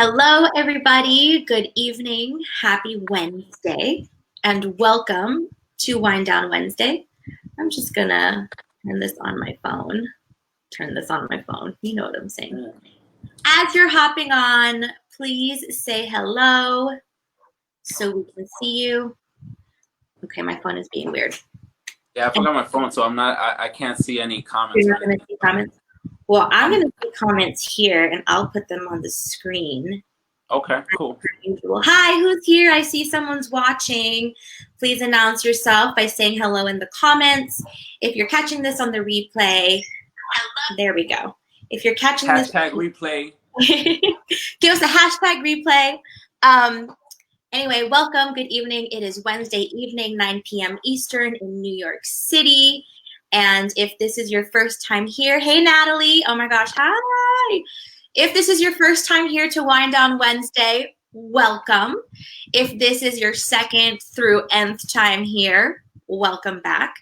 Hello, everybody. Good evening. Happy Wednesday, and welcome to Wind Down Wednesday. I'm just gonna turn this on my phone. You know what I'm saying. As you're hopping on, please say hello so we can see you. Okay, my phone is being weird. Yeah, I forgot my phone, so I can't see any comments. You're not gonna see comments? Well, I'm gonna see comments here, and I'll put them on the screen. Okay, cool. Hi, who's here? I see someone's watching. Please announce yourself by saying hello in the comments. If you're catching this on the replay, there we go. If you're catching hashtag replay. Give us a hashtag replay. Anyway, welcome. Good evening. It is Wednesday evening, 9 p.m. Eastern in New York City. And if this is your first time here, hey, Natalie. Oh my gosh, hi. If this is your first time here to Wind Down Wednesday, welcome. If this is your second through nth time here, welcome back.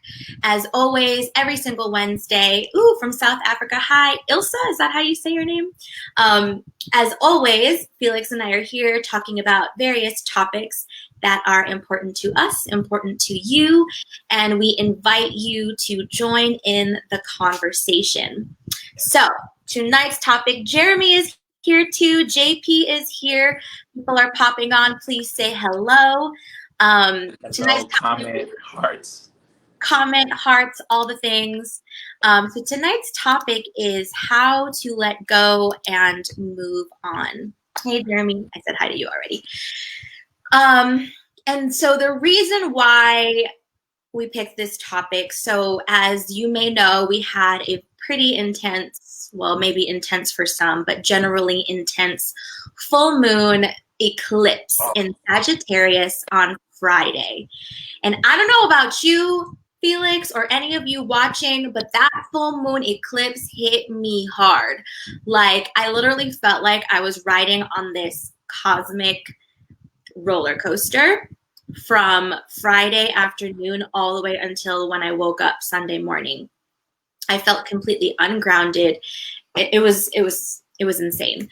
As always, every single Wednesday, from South Africa, hi, Ilsa, is that how you say your name? As always, Felix and I are here talking about various topics that are important to us, important to you, and we invite you to join in the conversation. So, tonight's topic, Jeremy is here too, JP is here, people are popping on, please say hello. Tonight's comment, hearts. Comment, hearts, all the things. So tonight's topic is how to let go and move on. Hey, Jeremy, I said hi to you already. And so the reason why we picked this topic, so as you may know, we had a pretty intense, well, maybe intense for some, but generally intense full moon eclipse in Sagittarius on Friday. And I don't know about you, Felix, or any of you watching, but that full moon eclipse hit me hard. Like, I literally felt like I was riding on this cosmic roller coaster from Friday afternoon all the way until when I woke up Sunday morning. I felt completely ungrounded. It was insane.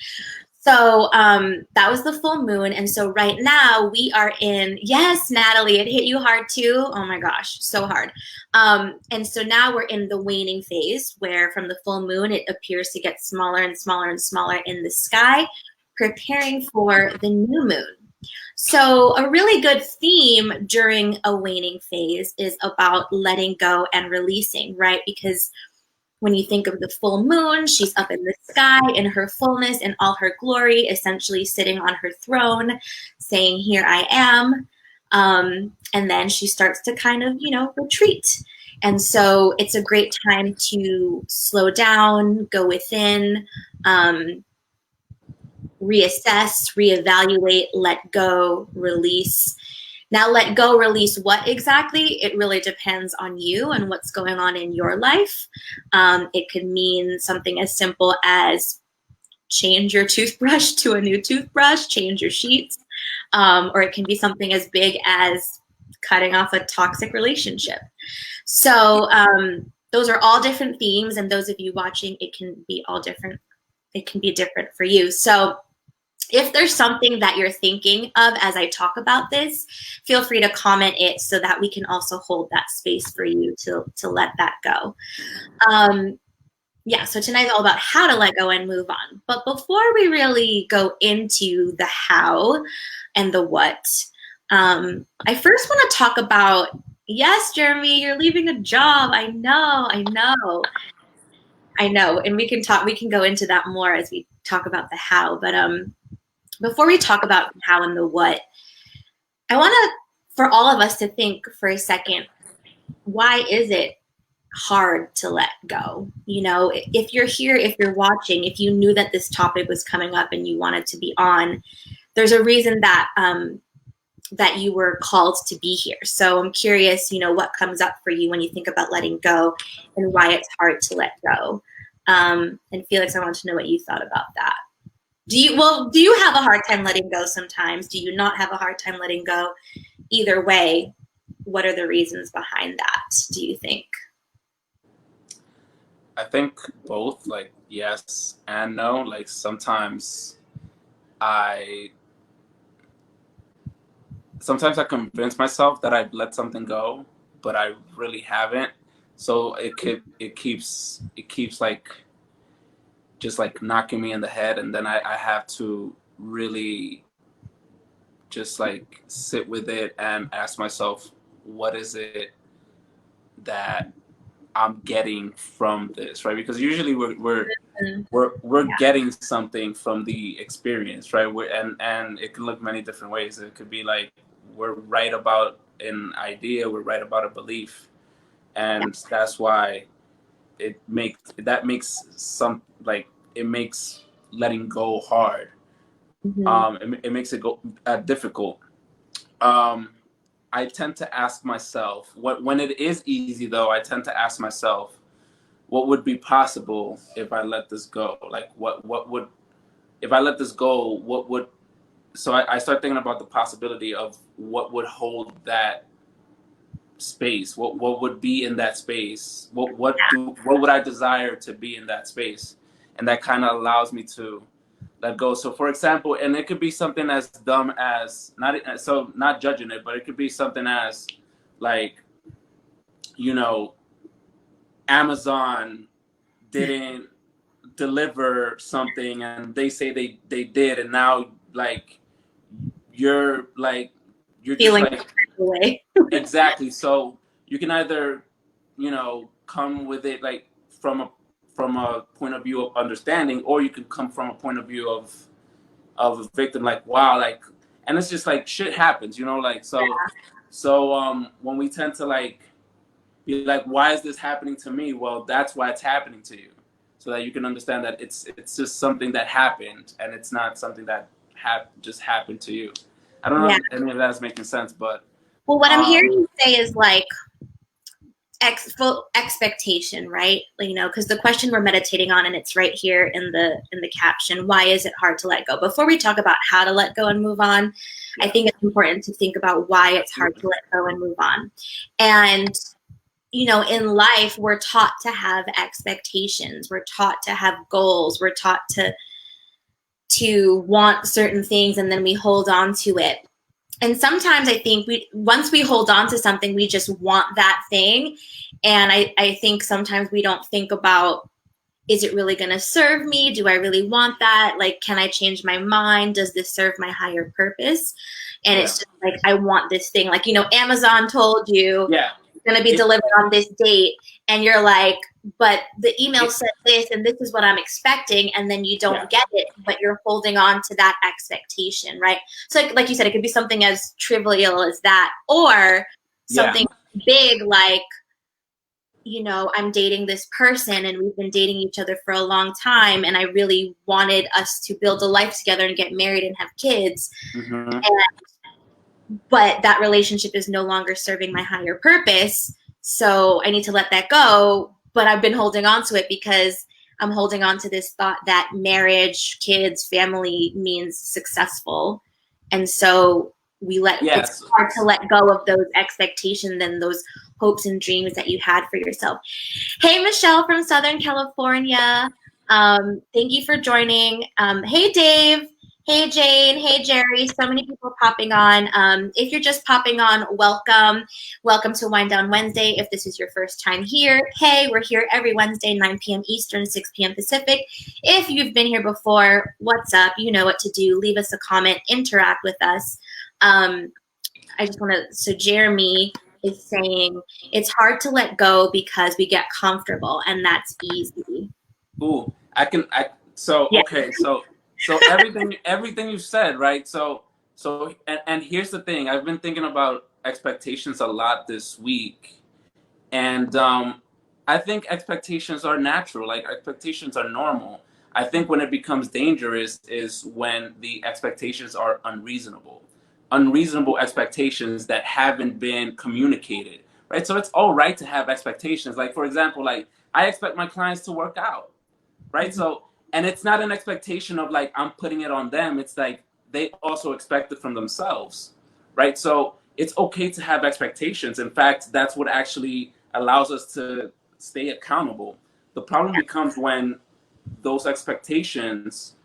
So that was the full moon. And so right now we are in, yes, Natalie, it hit you hard too. Oh my gosh, so hard. And so now we're in the waning phase where from the full moon, it appears to get smaller and smaller and smaller in the sky, preparing for the new moon. So a really good theme during a waning phase is about letting go and releasing, right? Because when you think of the full moon, she's up in the sky in her fullness and all her glory, essentially sitting on her throne, saying, here I am. And then she starts to kind of, retreat. And so it's a great time to slow down, go within, reassess, reevaluate, let go, release. Now, let go, release what exactly? It really depends on you and what's going on in your life. It could mean something as simple as change your toothbrush to a new toothbrush, change your sheets, or it can be something as big as cutting off a toxic relationship. So those are all different themes, and those of you watching, it can be all different. It can be different for you. So if there's something that you're thinking of as I talk about this, feel free to comment it so that we can also hold that space for you to let that go. So tonight's all about how to let go and move on. But before we really go into the how and the what, I first want to talk about, yes, Jeremy, you're leaving a job. I know. And we can go into that more as we talk about the how. But before we talk about the how and the what, I want for all of us to think for a second, why is it hard to let go? If you're here, if you're watching, if you knew that this topic was coming up and you wanted to be on, there's a reason that that you were called to be here. So I'm curious, what comes up for you when you think about letting go and why it's hard to let go. And Felix, I want to know what you thought about that. Do you have a hard time letting go sometimes? Do you not have a hard time letting go? Either way, what are the reasons behind that, do you think? I think both, like yes and no. Like sometimes I sometimes I convince myself that I've let something go, but I really haven't. So it keeps like just like knocking me in the head, and then I have to really just like sit with it and ask myself, what is it that I'm getting from this, right? Because usually Mm, we're yeah. getting something from the experience, right? And it can look many different ways. It could be like we're right about an idea, we're right about a belief, Yeah. and that's why that makes some like it makes letting go hard. Hmm. It makes it go difficult. Um, I tend to ask myself when it is easy though. I tend to ask myself, what would be possible if I let this go? Like what would if I let this go? What would so I start thinking about the possibility of what would hold that space. What would be in that space? What would I desire to be in that space? And that kind of allows me to let go. So for example, and it could be something as dumb as not judging it, but it could be something as like you know Amazon didn't deliver something and they say they did, and now like you're like you're just Feeling like the way. exactly. So you can either come with it like from a point of view of understanding, or you can come from a point of view of a victim, like wow, like, and it's just like shit happens, like when we tend to like be like, why is this happening to me? Well, that's why it's happening to you, so that you can understand that it's just something that happened, and it's not something that just happened to you. I don't Yeah. know if any of that's making sense, but Well, what I'm hearing um, you say is like full expectation, right? Because the question we're meditating on, and it's right here in the caption, why is it hard to let go? Before we talk about how to let go and move on, I yeah, think it's important to think about why it's hard absolutely, to let go and move on. And in life, we're taught to have expectations. We're taught to have goals. We're taught to want certain things, and then we hold on to it. And sometimes I think once we hold on to something, we just want that thing. And I think sometimes we don't think about, is it really going to serve me? Do I really want that? Like, can I change my mind? Does this serve my higher purpose? And yeah, it's just like, I want this thing. Like, Amazon told you yeah. going to be It, delivered on this date, and you're like, but the email it, said this and this is what I'm expecting, and then you yeah, don't get it, but you're holding on to that expectation, right? So like you said, it could be something as trivial as that, or yeah, something big like, I'm dating this person and we've been dating each other for a long time, and I really wanted us to build a life together and get married and have kids, hmm, but that relationship is no longer serving my higher purpose. So I need to let that go. But I've been holding on to it because I'm holding on to this thought that marriage, kids, family means successful. And so it's yes. hard to let go of those expectations and those hopes and dreams that you had for yourself. Hey, Michelle from Southern California. Thank you for joining. Hey, Dave. Hey, Jane. Hey, Jerry. So many people popping on. If you're just popping on, welcome. Welcome to Wind Down Wednesday. If this is your first time here, hey, we're here every Wednesday, 9 p.m. Eastern, 6 p.m. Pacific. If you've been here before, what's up? You know what to do. Leave us a comment, interact with us. I just want to, so Jeremy is saying it's hard to let go because we get comfortable, and that's easy. Ooh, so Yeah. okay, so everything you said, right? And here's the thing. I've been thinking about expectations a lot this week, and I think expectations are natural. Like expectations are normal. I think when it becomes dangerous is when the expectations are unreasonable expectations that haven't been communicated, right? So it's all right to have expectations. Like for example, like I expect my clients to work out, right? Mhm. So, and it's not an expectation of like I'm putting it on them. It's like they also expect it from themselves, right? So it's okay to have expectations. In fact, that's what actually allows us to stay accountable. The problem becomes when those expectations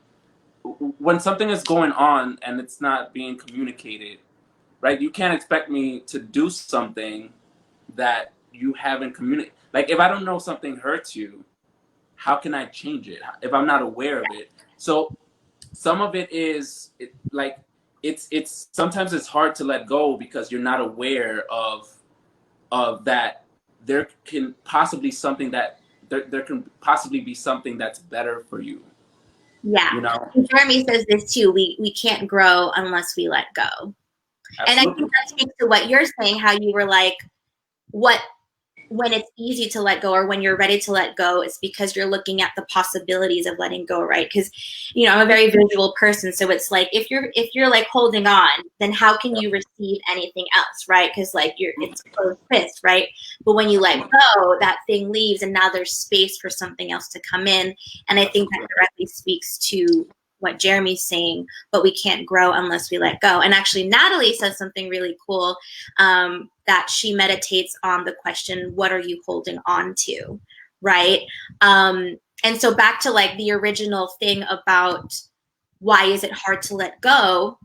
when something is going on and it's not being communicated, right? You can't expect me to do something that you haven't communicated. Like if I don't know something hurts you, how can I change it if I'm not aware of it? So some of it is like it's sometimes it's hard to let go because you're not aware of that there can possibly something that there can possibly be something that's better for you, Yeah. you know. And Jeremy says this too. We can't grow unless we let go. And I think Absolutely. that speaks to what you're saying, how you were like, what when it's easy to let go or when you're ready to let go, it's because you're looking at the possibilities of letting go, right? Because I'm a very visual person, so it's like if you're like holding on, then how can you receive anything else, right? Because like it's closed fist, right? But when you let go, that thing leaves and now there's space for something else to come in. And I think that Absolutely. directly speaks to what Jeremy's saying, but we can't grow unless we let go. And actually Natalie says something really cool, that she meditates on the question, what are you holding on to, right? And so back to like the original thing about why is it hard to let go,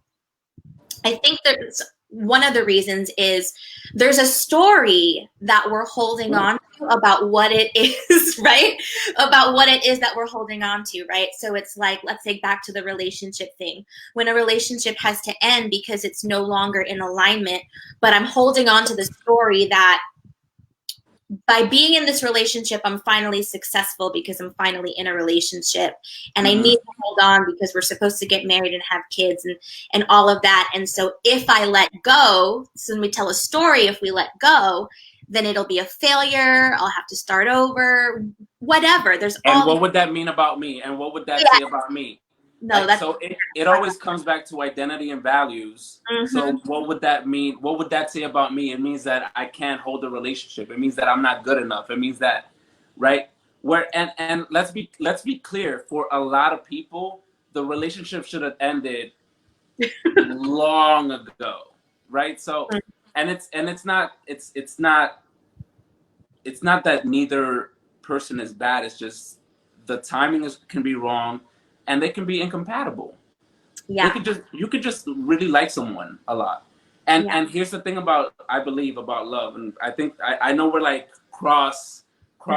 I think there's one of the reasons is there's a story that we're holding on to about what it is, right? About what it is that we're holding on to, right? So it's like, let's say back to the relationship thing. When a relationship has to end because it's no longer in alignment, but I'm holding on to the story that by being in this relationship, I'm finally successful because I'm finally in a relationship, and I Mm-hmm. need to hold on because we're supposed to get married and have kids and all of that. And so if I let go, so when we tell a story, if we let go, then it'll be a failure. I'll have to start over, whatever. There's And all these, what would that mean about me? And what would that yeah, say about me? no, Like, that's, so it always comes back to identity and values. mm-hmm, So what would that mean? What would that say about me? It means that I can't hold a relationship. It means that I'm not good enough. It means that, right? Where and let's be clear, for a lot of people, the relationship should have ended long ago, right? So and it's not that neither person is bad. It's just the timing can be wrong, and they can be incompatible. They yeah, could just you could just really like someone a lot. And yeah. and here's the thing about I believe about love, and I think I know we're like cross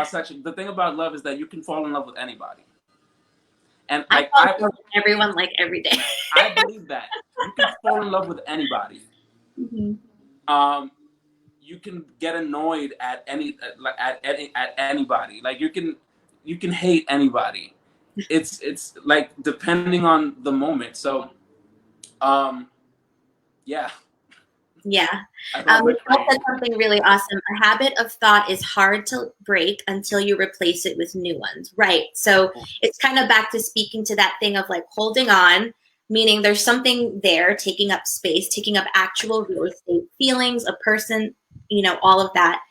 section. The thing about love is that you can fall in love with anybody, and I like fall I in love with everyone like every day. I believe that you can fall in love with anybody. Mm-hmm. Um, you can get annoyed at anybody. Like you can hate anybody. It's like depending on the moment. So um, yeah, Yeah. I hope I Michelle explained. said something really awesome. A habit of thought is hard to break until you replace it with new ones. Right. So it's kind of back to speaking to that thing of like holding on, meaning there's something there taking up space, taking up actual real estate, feelings, a person, all of that.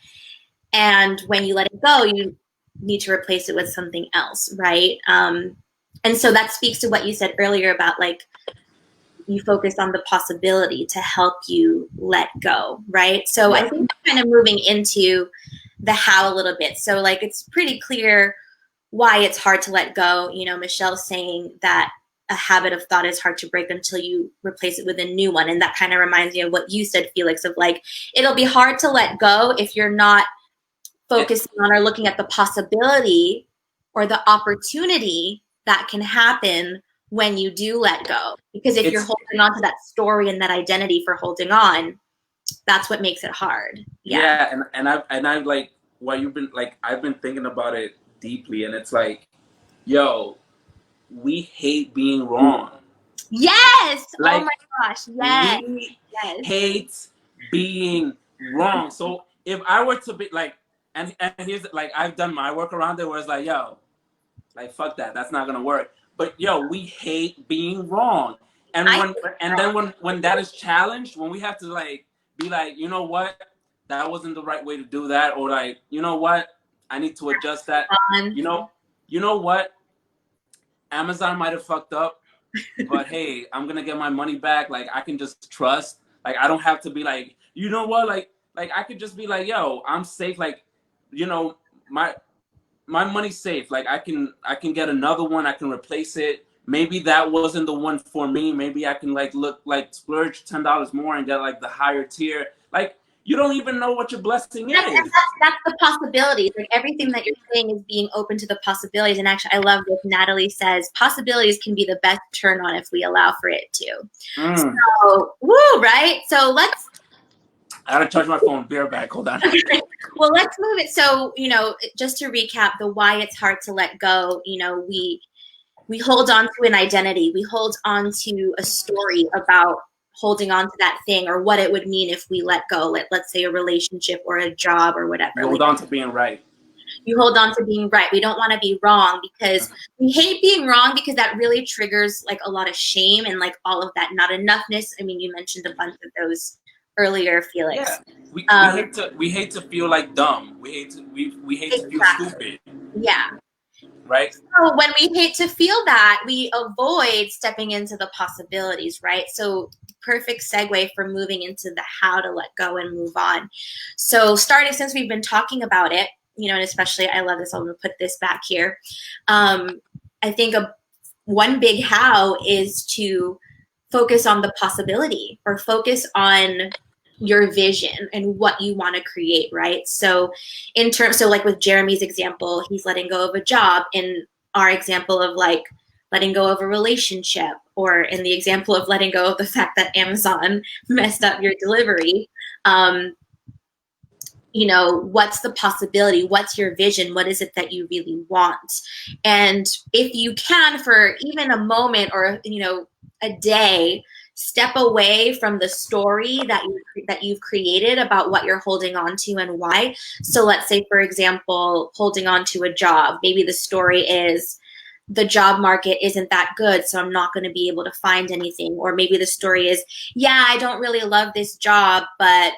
And when you let it go, you need to replace it with something else. Right. And so that speaks to what you said earlier about like, you focus on the possibility to help you let go, right? So I Yeah. think kind of moving into the how a little bit. So like it's pretty clear why it's hard to let go. Michelle's saying that a habit of thought is hard to break until you replace it with a new one. And that kind of reminds me of what you said, Felix, of like, it'll be hard to let go if you're not And, focusing on or looking at the possibility or the opportunity that can happen when you do let go. Because if you're it's holding on to that story and that identity for holding on, that's what makes it hard. Yeah. yeah, and I've like while you've been like I've been thinking about it deeply, and it's like, yo, we hate being wrong. Yes. Oh Like my gosh. Yes. we Yes. hate being wrong. So if I were to be like, and here's like I've done my work around it where it's like, yo, like fuck that, that's not gonna work. But yo, we hate being wrong. And I when and then when that is challenged, when we have to like be like, you know what, that wasn't the right way to do that, or like, you know what, I need to adjust that. on. You know, you know what, Amazon might have fucked up, but hey, I'm gonna get my money back. Like I can just trust. Like I don't have to be like, you know what, like I could just be like, yo, I'm safe. Like, you know, my money's safe. Like I can get another one. I can replace it. maybe that wasn't the one for me. Maybe I can like look like splurge $10 more and get like the higher tier. Like you don't even know what your blessing is. That's the possibilities. Like everything that you're saying is being open to the possibilities. And actually, I love what Natalie says. Possibilities can be the best turn on if we allow for it to. Mm. So, woo, right? So let's. I gotta charge my phone. Be right back. Hold on. Well, let's move it. So, just to recap, the why it's hard to let go. We hold on to an identity. We hold on to a story about holding on to that thing or what it would mean if we let go. Let's say a relationship or a job or whatever. You hold on to being right. You hold on to being right. We don't want to be wrong because we hate being wrong because that really triggers like a lot of shame and like all of that not enoughness. I mean, you mentioned a bunch of those earlier, Felix. Yeah. We hate to feel like dumb. We hate to feel stupid. Yeah. Right? So when we hate to feel that, we avoid stepping into the possibilities, right? So perfect segue for moving into the how to let go and move on. So starting since we've been talking about it, and especially I love this, I'm going to put this back here. I think one big how is to focus on the possibility or focus on your vision and what you want to create, right? So like with Jeremy's example, he's letting go of a job. In our example of like letting go of a relationship, or in the example of letting go of the fact that Amazon messed up your delivery, what's the possibility? What's your vision? What is it that you really want? And if you can, for even a moment or, a day, step away from the story that you've created about what you're holding on to and why. So let's say, for example, holding on to a job. Maybe the story is the job market isn't that good, so I'm not going to be able to find anything. Or maybe the story is, yeah, I don't really love this job, but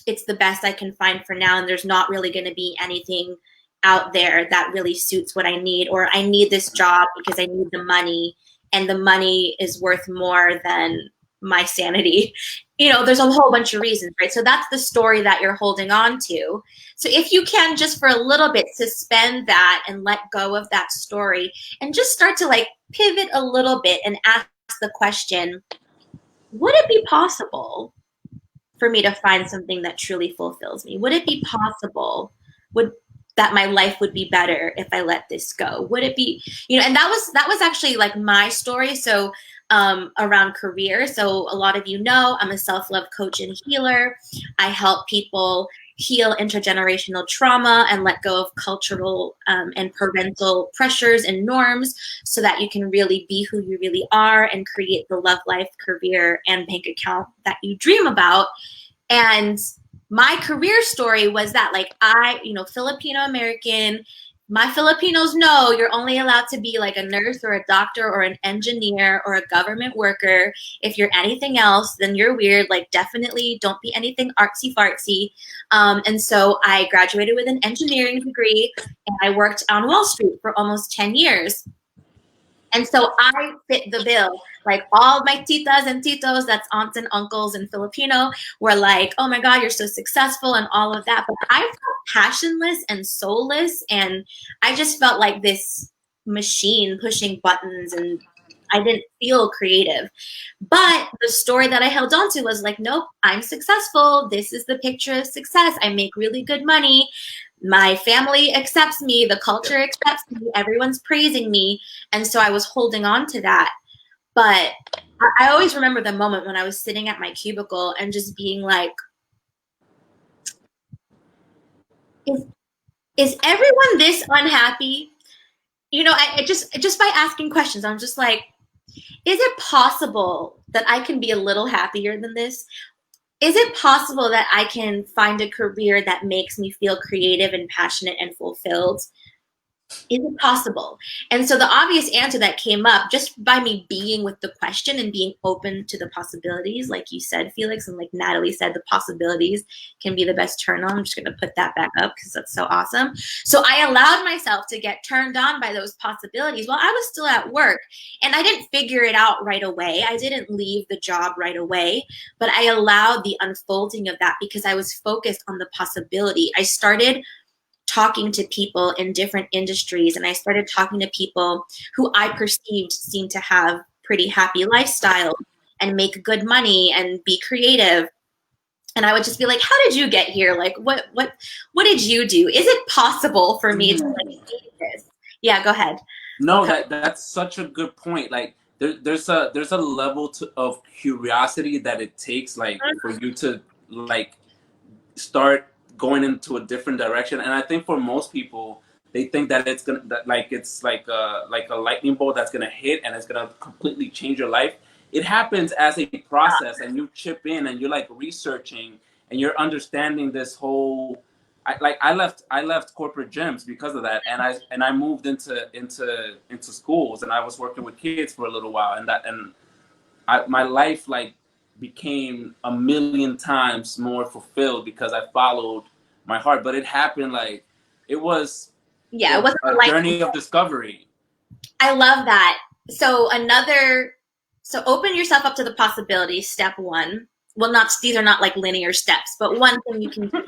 it's the best I can find for now, and there's not really going to be anything out there that really suits what I need, or I need this job because I need the money, and the money is worth more than my sanity. There's a whole bunch of reasons, right? So that's the story that you're holding on to. So if you can just for a little bit suspend that and let go of that story and just start to like pivot a little bit and ask the question, would it be possible for me to find something that truly fulfills me? Would it be possible that my life would be better if I let this go? Would it be, and that was actually like my story. So around career. So a lot of I'm a self-love coach and healer. I help people heal intergenerational trauma and let go of cultural and parental pressures and norms so that you can really be who you really are and create the love life, career, and bank account that you dream about. And my career story was that like Filipino American, my Filipinos know you're only allowed to be like a nurse or a doctor or an engineer or a government worker. If you're anything else, then you're weird. Like definitely don't be anything artsy fartsy. And so I graduated with an engineering degree and I worked on Wall Street for almost 10 years. And so I fit the bill. Like all my titas and titos, that's aunts and uncles in Filipino, were like, oh my God, you're so successful and all of that. But I felt passionless and soulless. And I just felt like this machine pushing buttons and I didn't feel creative. But the story that I held on to was like, nope, I'm successful. This is the picture of success. I make really good money. My family accepts me. The culture accepts me. Everyone's praising me. And so I was holding on to that. But I always remember the moment when I was sitting at my cubicle and just being like, is everyone this unhappy? I just by asking questions, I'm just like, is it possible that I can be a little happier than this? Is it possible that I can find a career that makes me feel creative and passionate and fulfilled? Is it possible? And so the obvious answer that came up just by me being with the question and being open to the possibilities, like you said, Felix, and like Natalie said, the possibilities can be the best turn on. I'm just going to put that back up because that's so awesome. So I allowed myself to get turned on by those possibilities while I was still at work. And I didn't figure it out right away. I didn't leave the job right away, but I allowed the unfolding of that because I was focused on the possibility. I started talking to people in different industries, and I started talking to people who I perceived seemed to have pretty happy lifestyles and make good money and be creative. And I would just be like, how did you get here? Like, what did you do? Is it possible for me to like do this? Yeah, go ahead. No, that's such a good point. Like there's a level of curiosity that it takes, like, for you to like start going into a different direction. And I think for most people, they think that it's gonna that like it's like a lightning bolt that's gonna hit and it's gonna completely change your life. It happens as a process, and you chip in and you're like researching and you're understanding this whole. I left corporate gyms because of that, and I moved into schools, and I was working with kids for a little while, my life like became a million times more fulfilled because I followed my heart. But it happened like it was It wasn't a like, journey of discovery. I love that. So open yourself up to the possibilities. Step one. Well, not these are not like linear steps, but one thing you can do.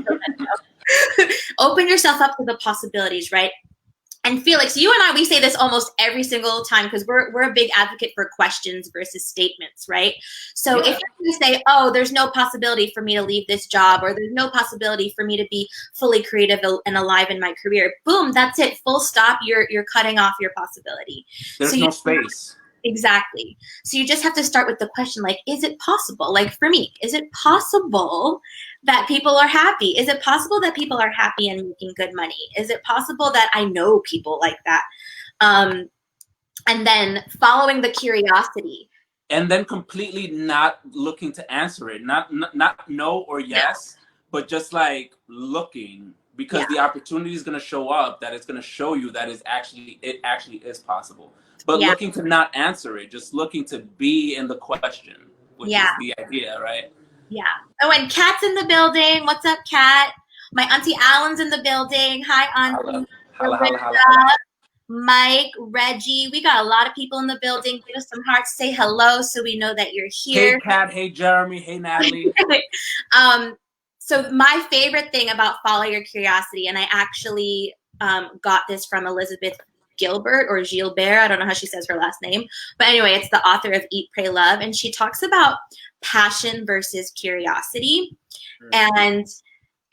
Open yourself up to the possibilities, right? And Felix, you and I, we say this almost every single time because we're a big advocate for questions versus statements, right? So if you say, oh, there's no possibility for me to leave this job, or there's no possibility for me to be fully creative and alive in my career, boom, that's it, full stop. You're cutting off your possibility. There's no space. Exactly. So you just have to start with the question, like, is it possible? Like for me, is it possible that people are happy? Is it possible that people are happy and making good money? Is it possible that I know people like that? And then following the curiosity. And then completely not looking to answer it, not no or yes, but just like looking, because the opportunity is going to show up, that it's going to show you that it actually is possible. But looking to not answer it, just looking to be in the question, which is the idea, right? Yeah. Oh, and Kat's in the building. What's up, Kat? My auntie Alan's in the building. Hi, auntie. Holla. Mike, Reggie. We got a lot of people in the building. Give us some hearts. Say hello so we know that you're here. Hey, Kat. Hey, Jeremy. Hey, Natalie. So my favorite thing about follow your curiosity, and I actually got this from Elizabeth Gilbert or Gilbert. I don't know how she says her last name. But anyway, it's the author of Eat, Pray, Love. And she talks about passion versus curiosity. And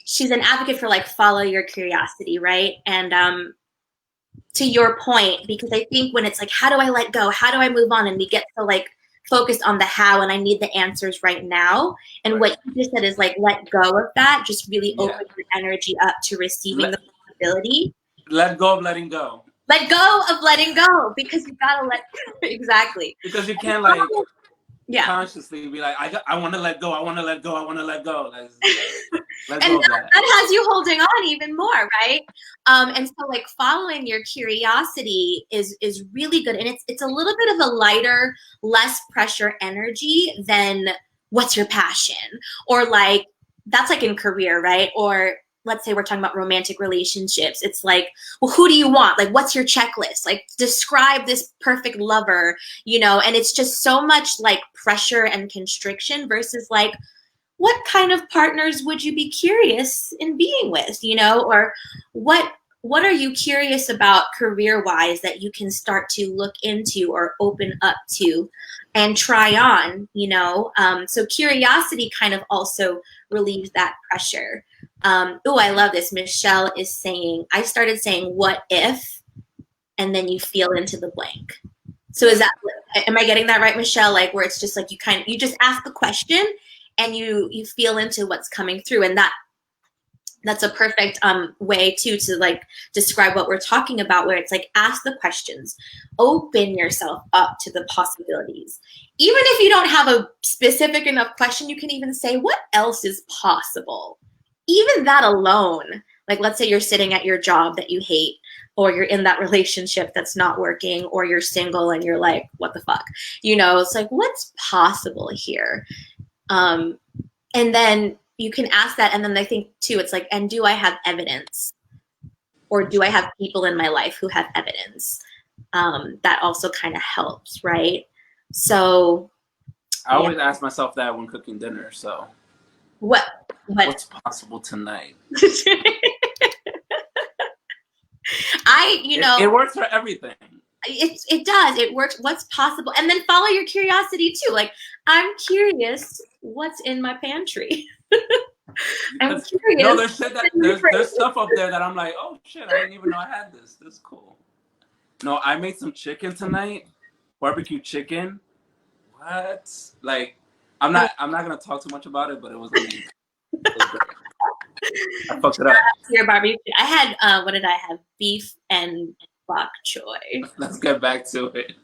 she's an advocate for like follow your curiosity, right? And to your point, because I think when it's like, how do I let go? How do I move on? And we get so like focused on the how, and I need the answers right now. And what you just said is like, let go of that. Just really open your energy up to receiving the possibility. Let go of letting go. Let go of letting go, because you gotta let go. Exactly. Because you can't like consciously be like, I want to let go. I want to let go. I want to let go. Let's and that has you holding on even more, right? And so like following your curiosity is really good, and it's a little bit of a lighter, less pressure energy than what's your passion, or like that's like in career, right? Or let's say we're talking about romantic relationships. It's like, well, who do you want? Like, what's your checklist? Like, describe this perfect lover, you know? And it's just so much like pressure and constriction versus like, what kind of partners would you be curious in being with, you know? Or what are you curious about career-wise that you can start to look into or open up to and try on, you know? So curiosity kind of also relieves that pressure. Oh, I love this. Michelle is saying, I started saying, what if, and then you feel into the blank. So is that, am I getting that right, Michelle? Like where it's just like you just ask the question and you feel into what's coming through. And that's a perfect way to like describe what we're talking about, where it's like, ask the questions, open yourself up to the possibilities. Even if you don't have a specific enough question, you can even say, what else is possible? Even that alone, like let's say you're sitting at your job that you hate, or you're in that relationship that's not working, or you're single and you're like, what the fuck? You know, it's like, what's possible here? And then you can ask that. And then I think too, it's like, and do I have evidence? Or do I have people in my life who have evidence? That also kind of helps, right? So I always ask myself that when cooking dinner. So what's possible tonight? It works for everything. It does. It works. What's possible, and then follow your curiosity too. Like, I'm curious what's in my pantry. I'm Because no, curious. there's shit that there's stuff up there that I'm like, oh shit, I didn't even know I had this. This is cool. No, I made some chicken tonight, barbecue chicken. What? Like, I'm not gonna talk too much about it, but it was amazing. It was great. I fucked it up. Your barbecue. I had what did I have? Beef and bok choy. Let's get back to it.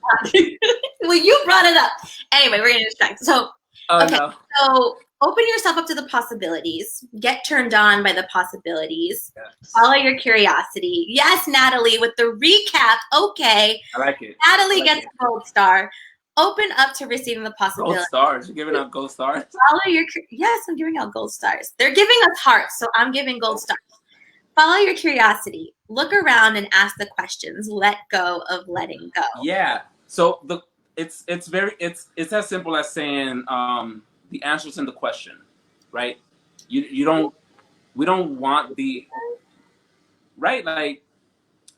Well, you brought it up. Anyway, we're gonna distract. So, okay. No. So open yourself up to the possibilities. Get turned on by the possibilities. Yes. Follow your curiosity. Yes, Natalie, with the recap. Okay. I like it. Natalie gets a gold star. Open up to receiving the possibilities. Gold stars. You're giving out gold stars? Follow your, yes, I'm giving out gold stars. They're giving us hearts, so I'm giving gold stars. Follow your curiosity. Look around and ask the questions. Let go of letting go. Yeah. So it's as simple as saying the answer's in the question, right? We don't want the right, like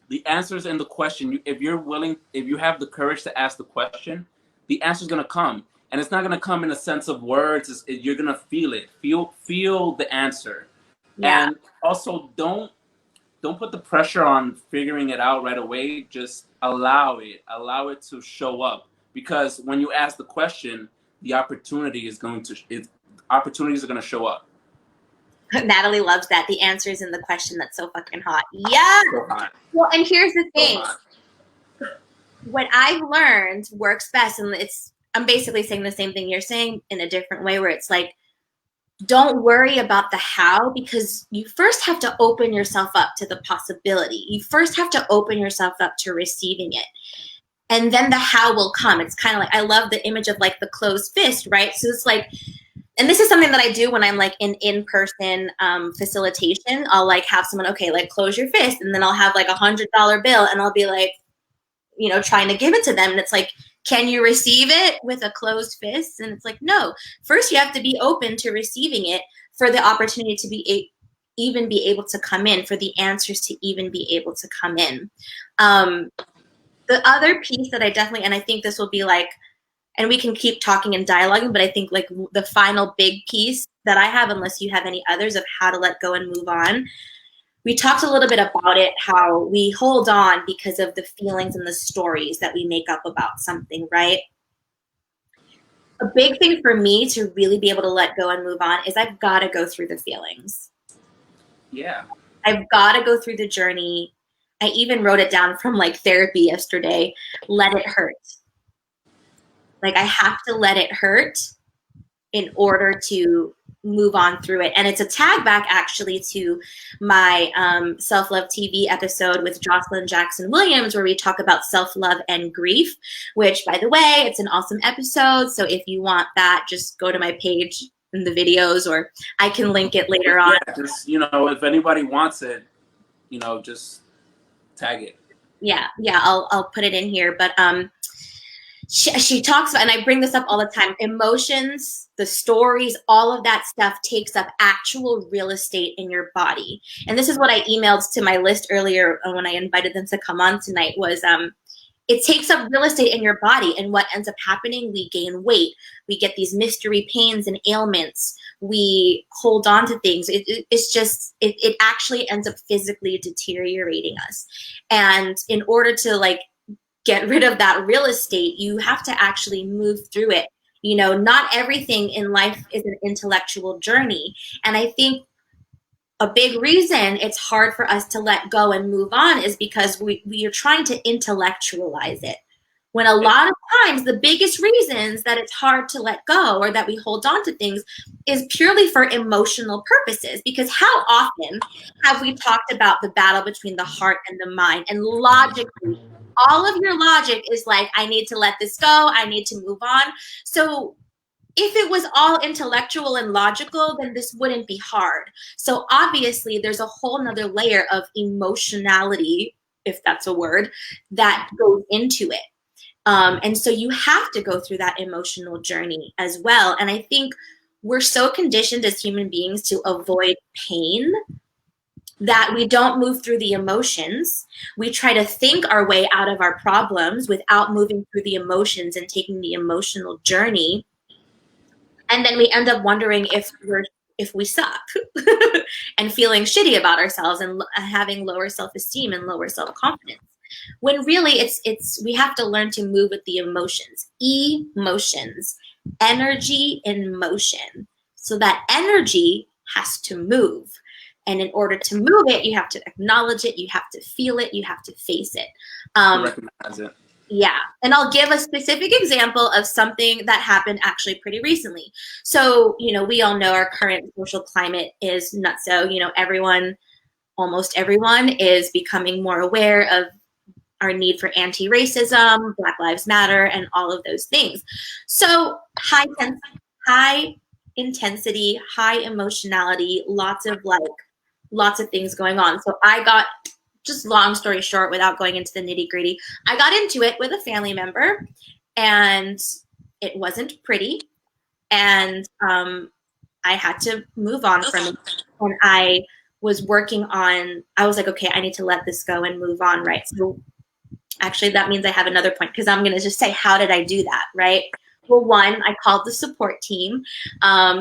the answer's in the question. If you have the courage to ask the question, the answer's gonna come, and it's not gonna come in a sense of words. You're gonna feel it. Feel the answer, Yeah. and also don't put the pressure on figuring it out right away. Just allow it to show up, because when you ask the question, the opportunities are going to show up. Natalie loves that. The answer is in the question. That's so fucking hot. Yeah. So hot. Well, and here's the thing. So what I've learned works best, and I'm basically saying the same thing you're saying in a different way, where it's like, don't worry about the how, because you first have to open yourself up to the possibility. You first have to open yourself up to receiving it. And then the how will come. It's kind of like, I love the image of like the closed fist, right? So it's like, and this is something that I do when I'm like in-person facilitation. I'll like have someone, okay, like close your fist. And then I'll have like $100 bill and I'll be like, trying to give it to them. And it's like, can you receive it with a closed fist? And it's like, no. First, you have to be open to receiving it for the opportunity to even be able to come in, for the answers to even be able to come in. The other piece that I definitely, and I think this will be like, and we can keep talking and dialoguing, but I think like the final big piece that I have, unless you have any others, of how to let go and move on. We talked a little bit about it, how we hold on because of the feelings and the stories that we make up about something, right? A big thing for me to really be able to let go and move on is I've got to go through the feelings. Yeah. I've got to go through the journey. I even wrote it down from like therapy yesterday. Let it hurt. Like, I have to let it hurt in order to move on through it. And it's a tag back actually to my Self-Love TV episode with Jocelyn Jackson Williams, where we talk about self-love and grief, which, by the way, it's an awesome episode. So if you want that, just go to my page in the videos, or I can link it later on. Yeah, just, if anybody wants it, just tag it. Yeah, I'll put it in here. But she talks about, and I bring this up all the time, emotions, the stories, all of that stuff takes up actual real estate in your body. And this is what I emailed to my list earlier when I invited them to come on tonight, was it takes up real estate in your body. And what ends up happening, we gain weight. We get these mystery pains and ailments. We hold on to things. It actually ends up physically deteriorating us. And in order to like get rid of that real estate, you have to actually move through it. Not everything in life is an intellectual journey. And I think a big reason it's hard for us to let go and move on is because we are trying to intellectualize it. When a lot of times the biggest reasons that it's hard to let go or that we hold on to things is purely for emotional purposes. Because how often have we talked about the battle between the heart and the mind? And logically, all of your logic is like, I need to let this go. I need to move on. So if it was all intellectual and logical, then this wouldn't be hard. So obviously there's a whole nother layer of emotionality, if that's a word, that goes into it. And so you have to go through that emotional journey as well. And I think we're so conditioned as human beings to avoid pain that we don't move through the emotions. We try to think our way out of our problems without moving through the emotions and taking the emotional journey. And then we end up wondering if we suck and feeling shitty about ourselves and having lower self-esteem and lower self-confidence. When really it's we have to learn to move with the emotions. Emotions, energy in motion. So that energy has to move. And in order to move it, you have to acknowledge it, you have to feel it, you have to face it. To recognize it. Yeah. And I'll give a specific example of something that happened actually pretty recently. So, we all know our current social climate is nutso. Almost everyone is becoming more aware of our need for anti-racism, Black Lives Matter, and all of those things. So high intensity, high emotionality, lots of things going on. So I got, just long story short, without going into the nitty gritty, I got into it with a family member, and it wasn't pretty. And I had to move on from it. And I was like, okay, I need to let this go and move on, right? So actually, that means I have another point, because I'm going to just say, how did I do that, right? Well, one, I called the support team.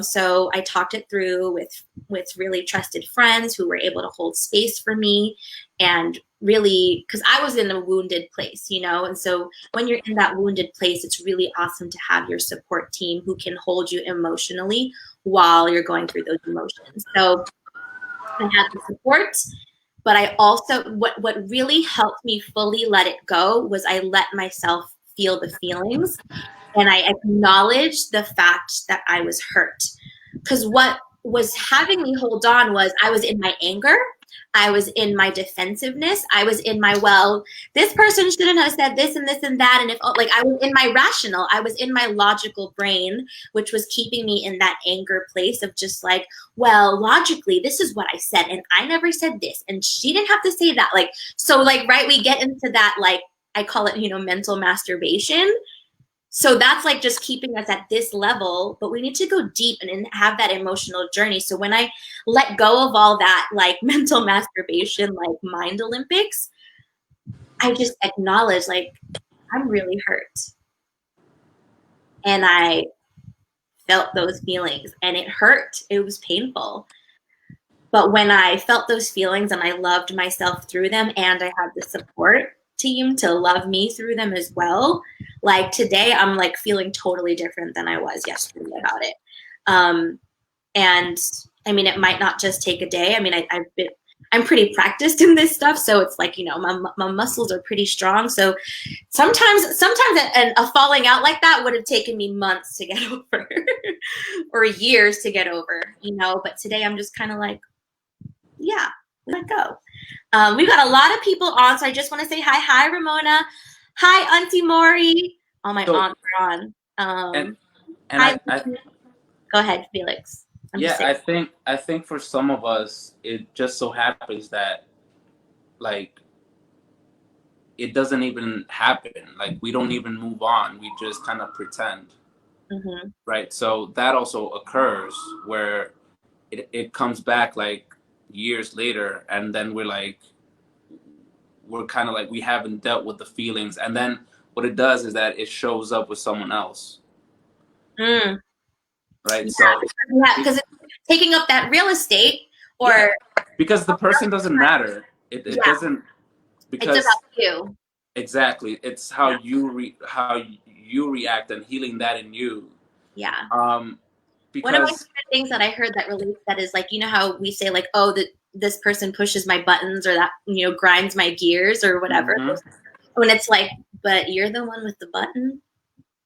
So I talked it through with really trusted friends who were able to hold space for me, and really, because I was in a wounded place, and so when you're in that wounded place, it's really awesome to have your support team who can hold you emotionally while you're going through those emotions. So I had the support. But I also, what really helped me fully let it go was I let myself feel the feelings, and I acknowledged the fact that I was hurt. Because what was having me hold on was I was in my anger, I was in my defensiveness, I was in my, well, this person shouldn't have said this and this and that. And I was in my rational, I was in my logical brain, which was keeping me in that anger place of just like, well, logically, this is what I said, and I never said this, and she didn't have to say that. Right, we get into that, I call it, mental masturbation. So that's just keeping us at this level, but we need to go deep and have that emotional journey. So when I let go of all that mental masturbation, mind Olympics, I just acknowledge I'm really hurt. And I felt those feelings, and it hurt. It was painful. But when I felt those feelings and I loved myself through them, and I had the support team to love me through them as well, today I'm feeling totally different than I was yesterday about it. And I mean, it might not just take a day. I mean, I'm pretty practiced in this stuff, so it's my muscles are pretty strong. So sometimes a falling out like that would have taken me months to get over or years to get over, but today I'm just kind of yeah, let go. We've got a lot of people on, so I just want to say hi. Hi, Ramona. Hi, Auntie Maury. All my aunts are on. Hi, go ahead, Felix. I think for some of us, it just so happens that it doesn't even happen. We don't even move on. We just kind of pretend. Mm-hmm. Right. So that also occurs where it comes back years later, and then we're kind of we haven't dealt with the feelings, and then what it does is that it shows up with someone else. Right. Yeah, so because it's taking up that real estate, or because the person doesn't matter. It doesn't, because it's about you. Exactly. It's how you react, and healing that in you. Yeah. Because one of my favorite things that I heard that relates that is how we say oh, that this person pushes my buttons, or that grinds my gears or whatever. Mm-hmm. When it's but you're the one with the button.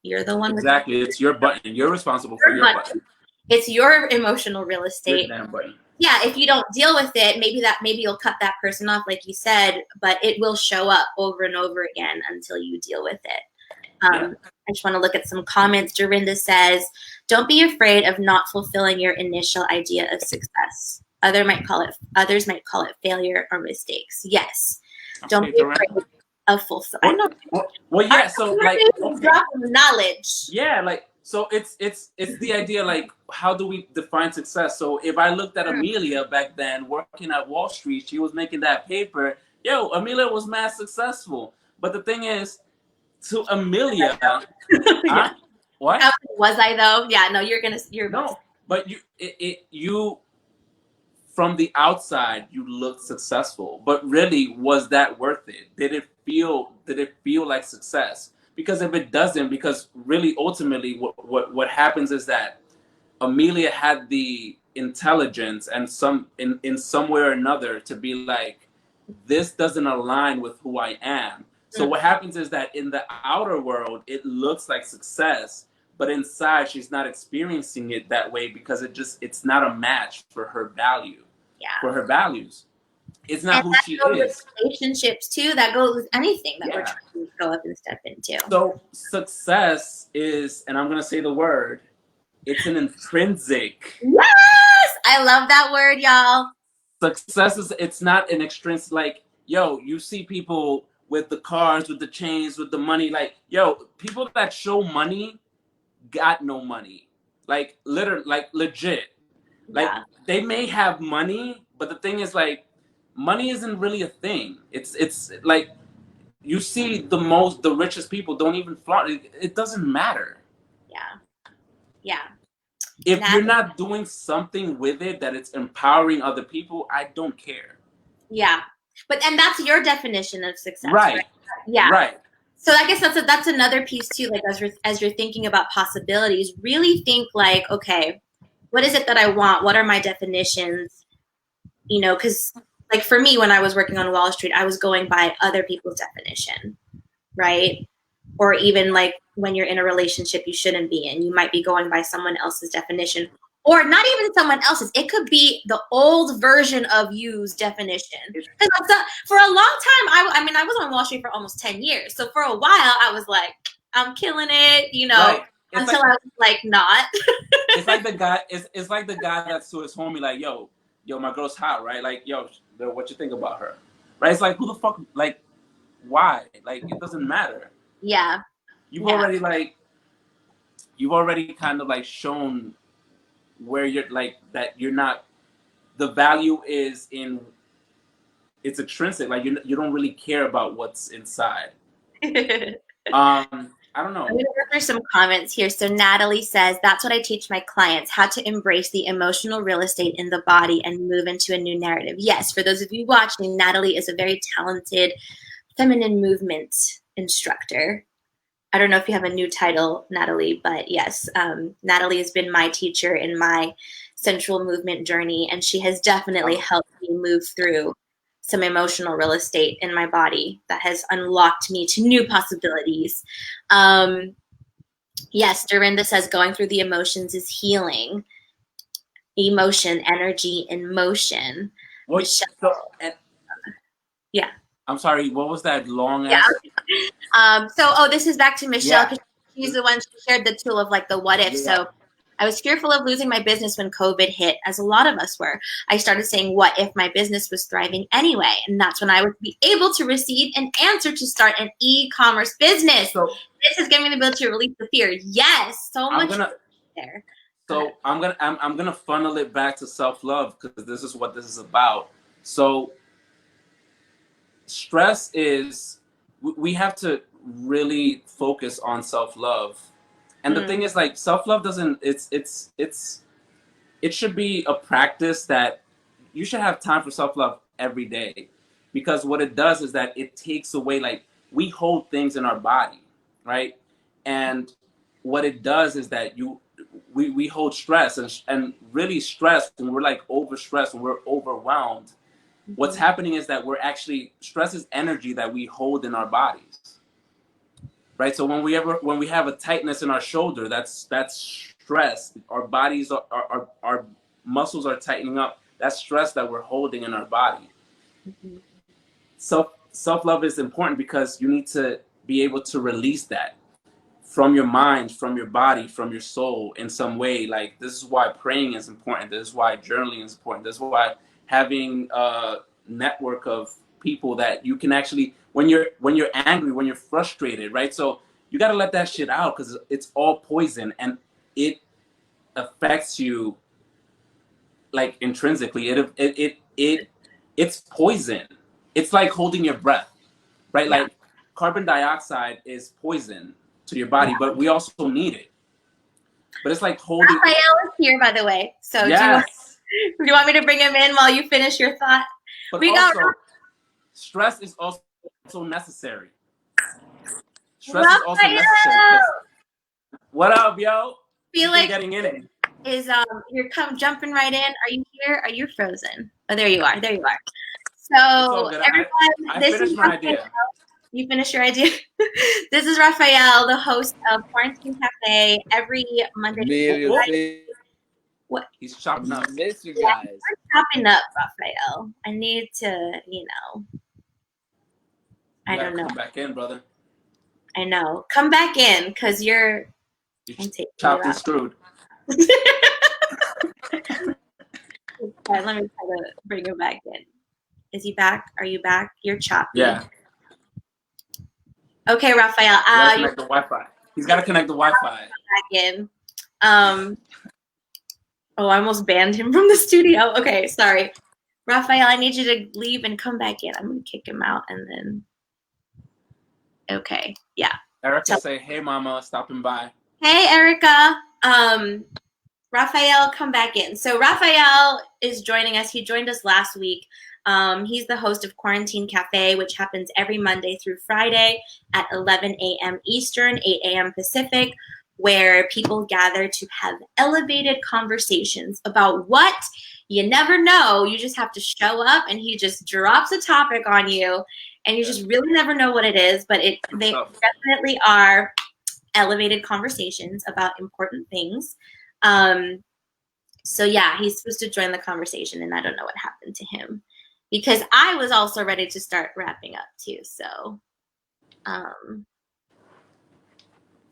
You're the one. Exactly. It's your button. You're responsible for your button. It's your emotional real estate. Your damn button. Yeah, if you don't deal with it, maybe you'll cut that person off, like you said, but it will show up over and over again until you deal with it. I just want to look at some comments. Dorinda says, don't be afraid of not fulfilling your initial idea of success. Others might call it failure or mistakes. Yes. Don't be afraid of fulfilling. Well, yeah, so drop of knowledge. Yeah, So it's the idea, like, how do we define success? So if I looked at Amelia back then working at Wall Street, she was making that paper. Yo, Amelia was mad successful. But the thing is, to Amelia, Yeah. huh? What? How was I though? Yeah, no, you're about to. No, but you from the outside you looked successful, but really, was that worth it? Did it feel like success? Because if it doesn't, because really ultimately what happens is that Amelia had the intelligence and in some way or another to be like, this doesn't align with who I am. So Mm, what happens is that in the outer world it looks like success, but inside she's not experiencing it that way because it's not a match for her value, yeah. for her values. It's And not who that she goes with is. relationships too. That goes with anything that we're Yeah. trying to go up and step into. So success is, and I'm gonna say the word, it's an intrinsic. Yes! I love that word, y'all. Success is, it's not an extrinsic, like, yo, you see people with the cars, with the chains, with the money, like, yo, people that show money got no money. Like, literally, like, legit. Like, Yeah. they may have money, but the thing is, like, money isn't really a thing. It's like, you see the richest people don't even flaunt it. It doesn't matter. Yeah. Yeah. If That you're not doing something with it that it's empowering other people, I don't care. yeah. But and that's your definition of success, right? Right. Yeah. Right. So I guess that's another piece too. Like as you're thinking about possibilities, really think like, okay, what is it that I want? What are my definitions? Because like for me, when I was working on Wall Street, I was going by other people's definition, right? Or even like when you're in a relationship you shouldn't be in, you might be going by someone else's definition, or not even someone else's. It could be the old version of you's definition. Because for a long time, I mean, I was on Wall Street for almost 10 years. So for a while, I was like, I'm killing it, Right. It's until like, I was like, not. it's like the guy. It's like the guy that's to his homie, like, yo, my girl's hot, right? Like, yo, what you think about her, right? It's like, who the fuck, like, why? Like, it doesn't matter. Yeah. You've Yeah. already like, you've already kind of like shown where you're like that. You're not. The value is in, it's extrinsic. Like, you don't really care about what's inside. I don't I'm know. going to go through some comments here. So Natalie says, that's what I teach my clients, how to embrace the emotional real estate in the body and move into a new narrative. Yes, for those of you watching, Natalie is a very talented feminine movement instructor. I don't know if you have a new title, Natalie, but yes, Natalie has been my teacher in my sensual movement journey, and she has definitely helped me move through some emotional real estate in my body that has unlocked me to new possibilities. Um, yes, Dorinda says going through the emotions is healing. Emotion, energy, in motion. What? Michelle, So, and yeah. I'm sorry. What was that long Yeah. ass? This is back to Michelle Yeah. because she's the one who shared the tool of like the what if. Yeah. So I was fearful of losing my business when COVID hit, as a lot of us were. I started saying, what if my business was thriving anyway? And that's when I would be able to receive an answer to start an e-commerce business. So This is giving me the ability to release the fear. Yes, so I'm much gonna. there. So I'm gonna funnel it back to self love because this is what this is about. So stress is, we have to really focus on self love, and the thing is, like, self love doesn't. It should be a practice that you should have time for self love every day, because what it does is that it takes away, like, we hold things in our body, right? And what it does is that we hold stress, and really stress, when we're like overstressed, when we're overwhelmed, what's happening is that we're actually, stress is energy that we hold in our bodies, right? So when we have a tightness in our shoulder, that's stress. Our bodies our muscles are tightening up. That's stress that we're holding in our body. Self love is important because you need to be able to release that from your mind, from your body, from your soul in some way. Like, this is why praying is important. This is why journaling is important. This is why having a network of people that you can actually, when you're angry, when you're frustrated, right? So you got to let that shit out, because it's all poison, and it affects you like intrinsically. It's poison. It's like holding your breath, right? Yeah. Like carbon dioxide is poison to your Yeah. body, but we also need it. But it's like holding. Raphael is here, by the way. So Yes, do you want me to bring him in while you finish your thought? but We got also stress is also necessary. Stress is also necessary. Raphael. What up, yo? Deepen Felix getting in it. is you're jumping right in. Are you here? Are you frozen? Oh, there you are. There you are. It's all So good. everyone, I this is finished my Raphael. idea. You finished your idea. This is Raphael, the host of Quarantine Cafe, every Monday. Oh, oh. What? He's chopping up. Miss you Yeah, guys. we're chopping up, Raphael. I need to, I don't know. Come back in, brother. I know. Come back in, because you're chopped and screwed. Right, let me try to bring him back in. Is he back? Are you back? You're choppy. Yeah. Okay, Raphael. Connect the Wi-Fi. He's got to connect the Wi-Fi. Back in. Oh, I almost banned him from the studio. Okay, sorry. Raphael, I need you to leave and come back in. I'm going to kick him out and then. Okay, yeah. Erica, say, hey, mama, stopping by. Hey, Erica. Raphael, come back in. So Raphael is joining us. He joined us last week. He's the host of Quarantine Cafe, which happens every Monday through Friday at 11 a.m. Eastern, 8 a.m. Pacific, where people gather to have elevated conversations about what you never know. You just have to show up, and he just drops a topic on you, and you just really never know what it is, but they definitely are elevated conversations about important things. So yeah, he's supposed to join the conversation, and I don't know what happened to him, because I was also ready to start wrapping up too. So,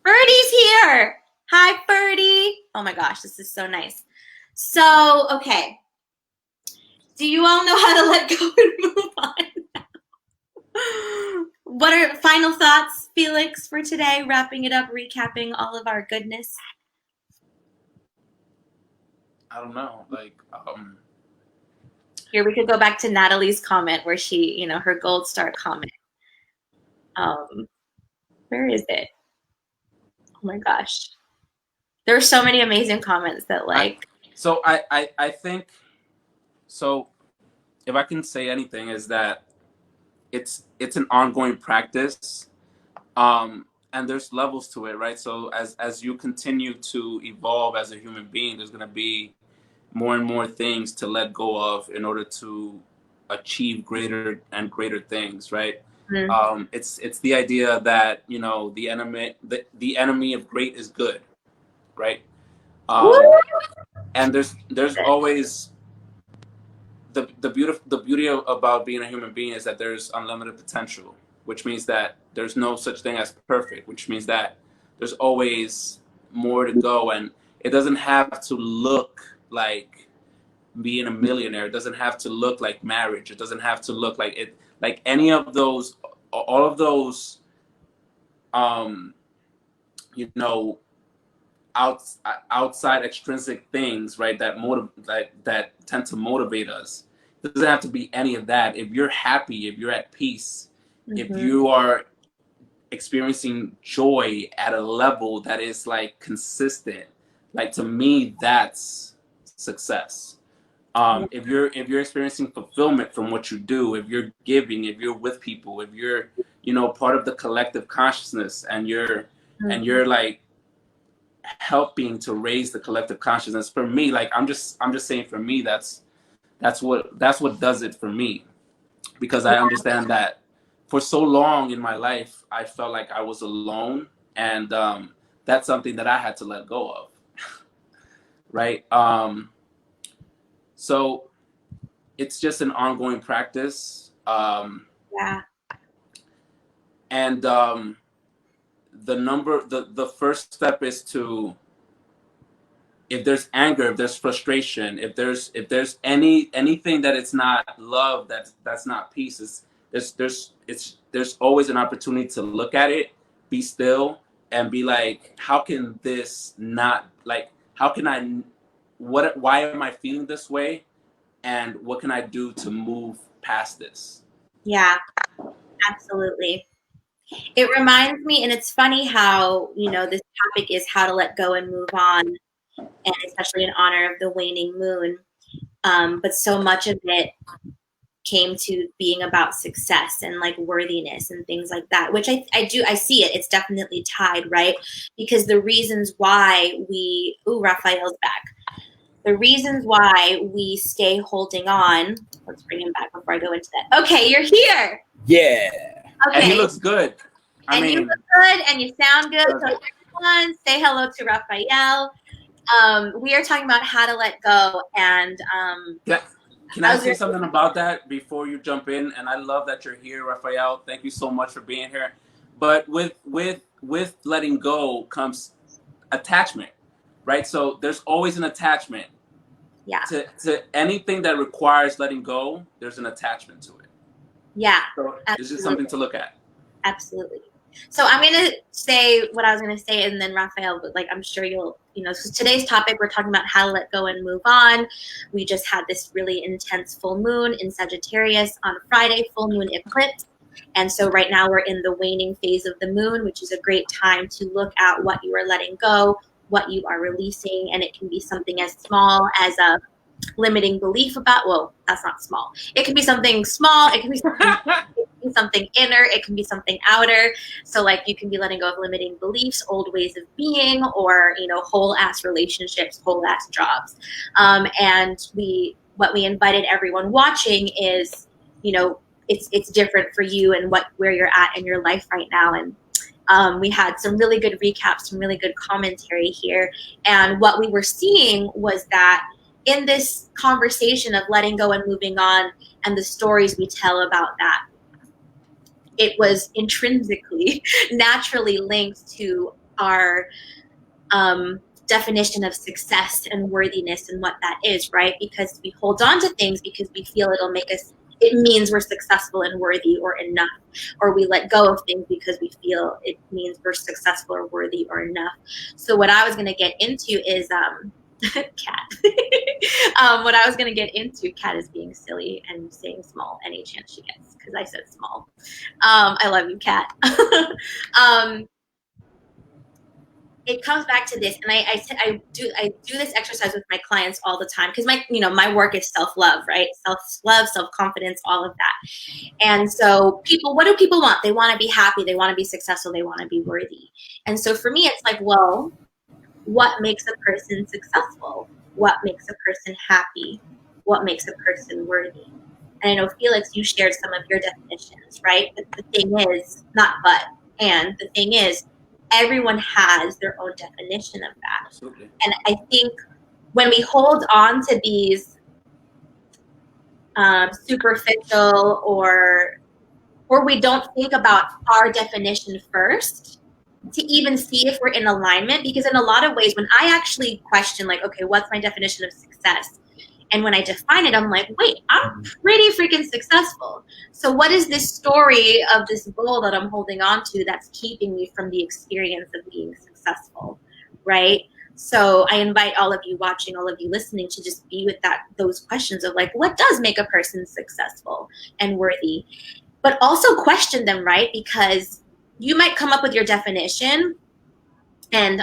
Birdie's here. Hi, Birdie. Oh my gosh, this is so nice. So, okay. Do you all know how to let go and move on? What are final thoughts, Felix, for today? Wrapping it up, recapping all of our goodness. I don't know. Here, we could go back to Natalie's comment where she, her gold star comment. Where is it? Oh my gosh. There are so many amazing comments that I think, so if I can say anything, is that it's an ongoing practice. And there's levels to it, right? So as you continue to evolve as a human being, there's going to be more and more things to let go of in order to achieve greater and greater things, right? Mm-hmm. It's the idea that the enemy of great is good, right? And there's always the beauty about being a human being is that there's unlimited potential, which means that there's no such thing as perfect, which means that there's always more to go, and it doesn't have to look like being a millionaire. It doesn't have to look like marriage. It doesn't have to look like it, like any of those, all of those, outside extrinsic things, right? That tend to motivate us. It doesn't have to be any of that. If you're happy, if you're at peace, if you are experiencing joy at a level that is like consistent, like to me, that's success. If you're experiencing fulfillment from what you do, if you're giving, if you're with people, if you're part of the collective consciousness, and you're like helping to raise the collective consciousness, for me, like I'm just saying, for me, that's what does it for me, because I understand that for so long in my life I felt like I was alone, and that's something that I had to let go of. Right. So it's just an ongoing practice. Yeah. And the first step is to, if there's anger, if there's frustration, if there's anything that it's not love, that's not peace, there's always an opportunity to look at it, be still, and be like, how can this not, like, how can I, why am I feeling this way? And what can I do to move past this? Yeah, absolutely. It reminds me, and it's funny how, this topic is how to let go and move on, and especially in honor of the waning moon. But so much of it came to being about success and like worthiness and things like that, which I see it. It's definitely tied, right? Because the reasons why Raphael's back. The reasons why we stay holding on, let's bring him back before I go into that. Okay, you're here. Yeah. And he Okay. looks good. You look good and you sound good. So everyone say hello to Raphael. We are talking about how to let go, and can I say something about that before you jump in? And I love that you're here, Raphael. Thank you so much for being here. But with letting go comes attachment, right? So there's always an attachment. Yeah. To anything that requires letting go, there's an attachment to it. Yeah. So it's just something to look at. Absolutely. So I'm going to say what I was going to say, and then Raphael, but like, I'm sure you'll, so today's topic, we're talking about how to let go and move on. We just had this really intense full moon in Sagittarius on Friday, full moon eclipse. And so right now we're in the waning phase of the moon, which is a great time to look at what you are letting go, what you are releasing. And it can be something as small as a limiting belief about, well, that's not small. It can be something small. It can be something inner. It can be something outer. So like you can be letting go of limiting beliefs, old ways of being, or, whole ass relationships, whole ass jobs. And what we invited everyone watching is, it's different for you and where you're at in your life right now. And we had some really good recaps, some really good commentary here. And what we were seeing was that in this conversation of letting go and moving on and the stories we tell about that, it was intrinsically, naturally linked to our definition of success and worthiness and what that is, right? Because we hold on to things because we feel it means we're successful and worthy or enough. Or we let go of things because we feel it means we're successful or worthy or enough. So what I was going to get into is Cat. What I was going to get into, Cat is being silly and saying small any chance she gets because I said small. I love you, Cat. It comes back to this, and I do this exercise with my clients all the time because my work is self-love, right? Self-love, self-confidence, all of that. And so what do people want? They want to be happy, they want to be successful, they want to be worthy. And so for me, it's like, well, what makes a person successful? What makes a person happy? What makes a person worthy? And I know, Felix, you shared some of your definitions, right? But the thing is, the thing is, everyone has their own definition of that. Absolutely. And I think when we hold on to these superficial or we don't think about our definition first to even see if we're in alignment, because in a lot of ways, when I actually question, like, okay, what's my definition of success? And when I define it, I'm like, wait, I'm pretty freaking successful. So what is this story of this goal that I'm holding on to that's keeping me from the experience of being successful, right? So I invite all of you watching, all of you listening to just be with those questions of like, what does make a person successful and worthy? But also question them, right? Because you might come up with your definition and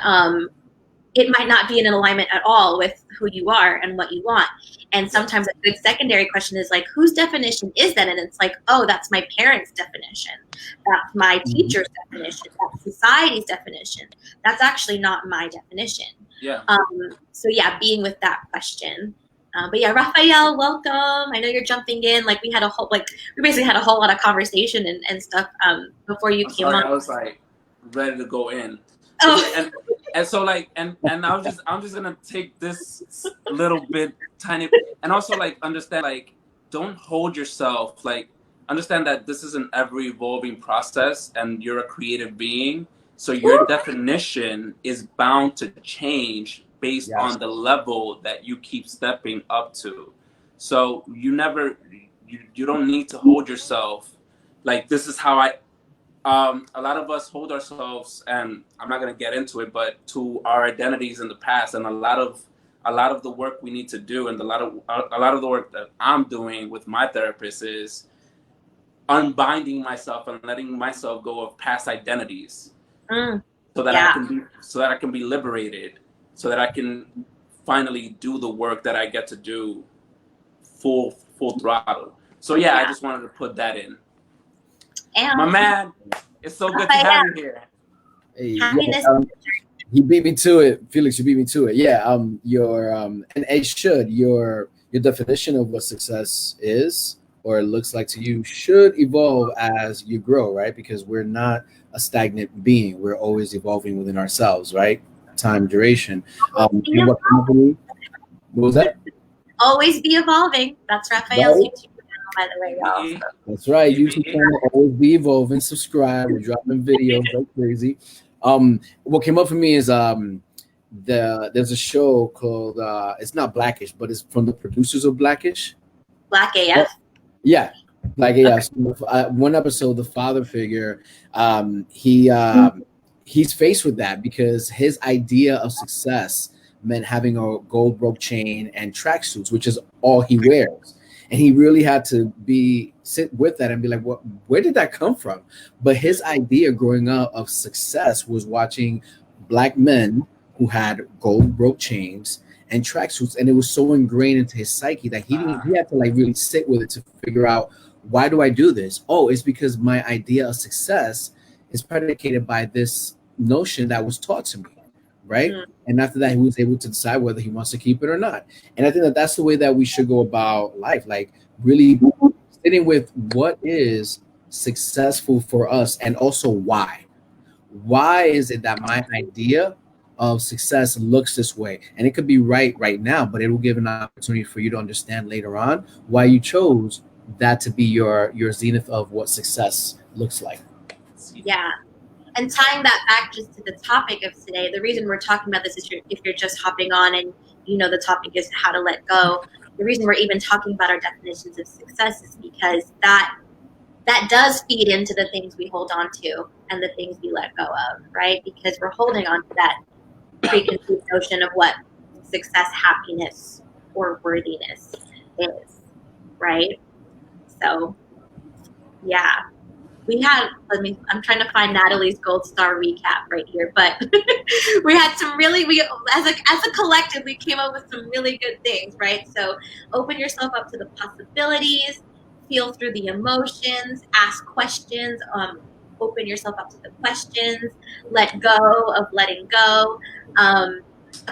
it might not be in alignment at all with who you are and what you want. And sometimes a good secondary question is like, whose definition is that? And it's like, oh, that's my parents' definition. That's my teacher's definition. That's society's definition. That's actually not my definition. Yeah. So yeah, being with that question. But yeah, Raphael, welcome. I know you're jumping in. Like we basically had a whole lot of conversation and stuff before you came on. I was like ready to go in. Oh. And so like and I'm just gonna take this little bit tiny and also like understand, like, don't hold yourself, like understand that this is an ever evolving process and you're a creative being, so your definition is bound to change based on the level that you keep stepping up to. So you don't need to hold yourself like this is how A lot of us hold ourselves, and I'm not going to get into it, but to our identities in the past, and a lot of the work we need to do, and a lot of the work that I'm doing with my therapist is unbinding myself and letting myself go of past identities, Mm, so that I yeah, can be so that I can be liberated, so that I can finally do the work that I get to do full throttle. So yeah, I yeah. just wanted to put that in. My And man, it's so good to have Raphael, you here. Hey, yeah, happiness. he beat me to it. Felix, you beat me to it. Yeah, your and it should your definition of what success is or it looks like to you should evolve as you grow, right? Because we're not a stagnant being. We're always evolving within ourselves, right? Time duration. And what was that? Always be evolving. That's Raphael's Right? YouTube channel, by the way, y'all. EBE, So, That's right. YouTube EBE. channel always be evolving. Subscribe. We're dropping videos like crazy. What came up for me is there's a show called it's not Blackish, but it's from the producers of Blackish. Black AF. Yeah, like Okay. yeah. So, one episode, the father figure, he's faced with that because his idea of success meant having a gold rope chain and tracksuits, which is all he wears. And he really had to sit with that and be like, "What? Where did that come from?" But his idea growing up of success was watching black men who had gold rope chains and tracksuits, and it was so ingrained into his psyche that he had to like really sit with it to figure out, why do I do this? Oh, it's because my idea of success is predicated by this notion that was taught to me, right? Mm, And after that, he was able to decide whether he wants to keep it or not. And I think that that's the way that we should go about life, like really sitting with what is successful for us and also why. Why is it that my idea of success looks this way? And it could be right now, but it will give an opportunity for you to understand later on why you chose that to be your zenith of what success looks like. yeah. And tying that back just to the topic of today, the reason we're talking about this is if you're just hopping on and you know the topic is how to let go. The reason we're even talking about our definitions of success is because that does feed into the things we hold on to and the things we let go of, right? Because we're holding on to that preconceived notion of what success, happiness, or worthiness is, right? So, yeah. I'm trying to find Natalie's gold star recap right here, but we had some really, as a collective, we came up with some really good things, right? So open yourself up to the possibilities, feel through the emotions, ask questions, open yourself up to the questions, let go of letting go. A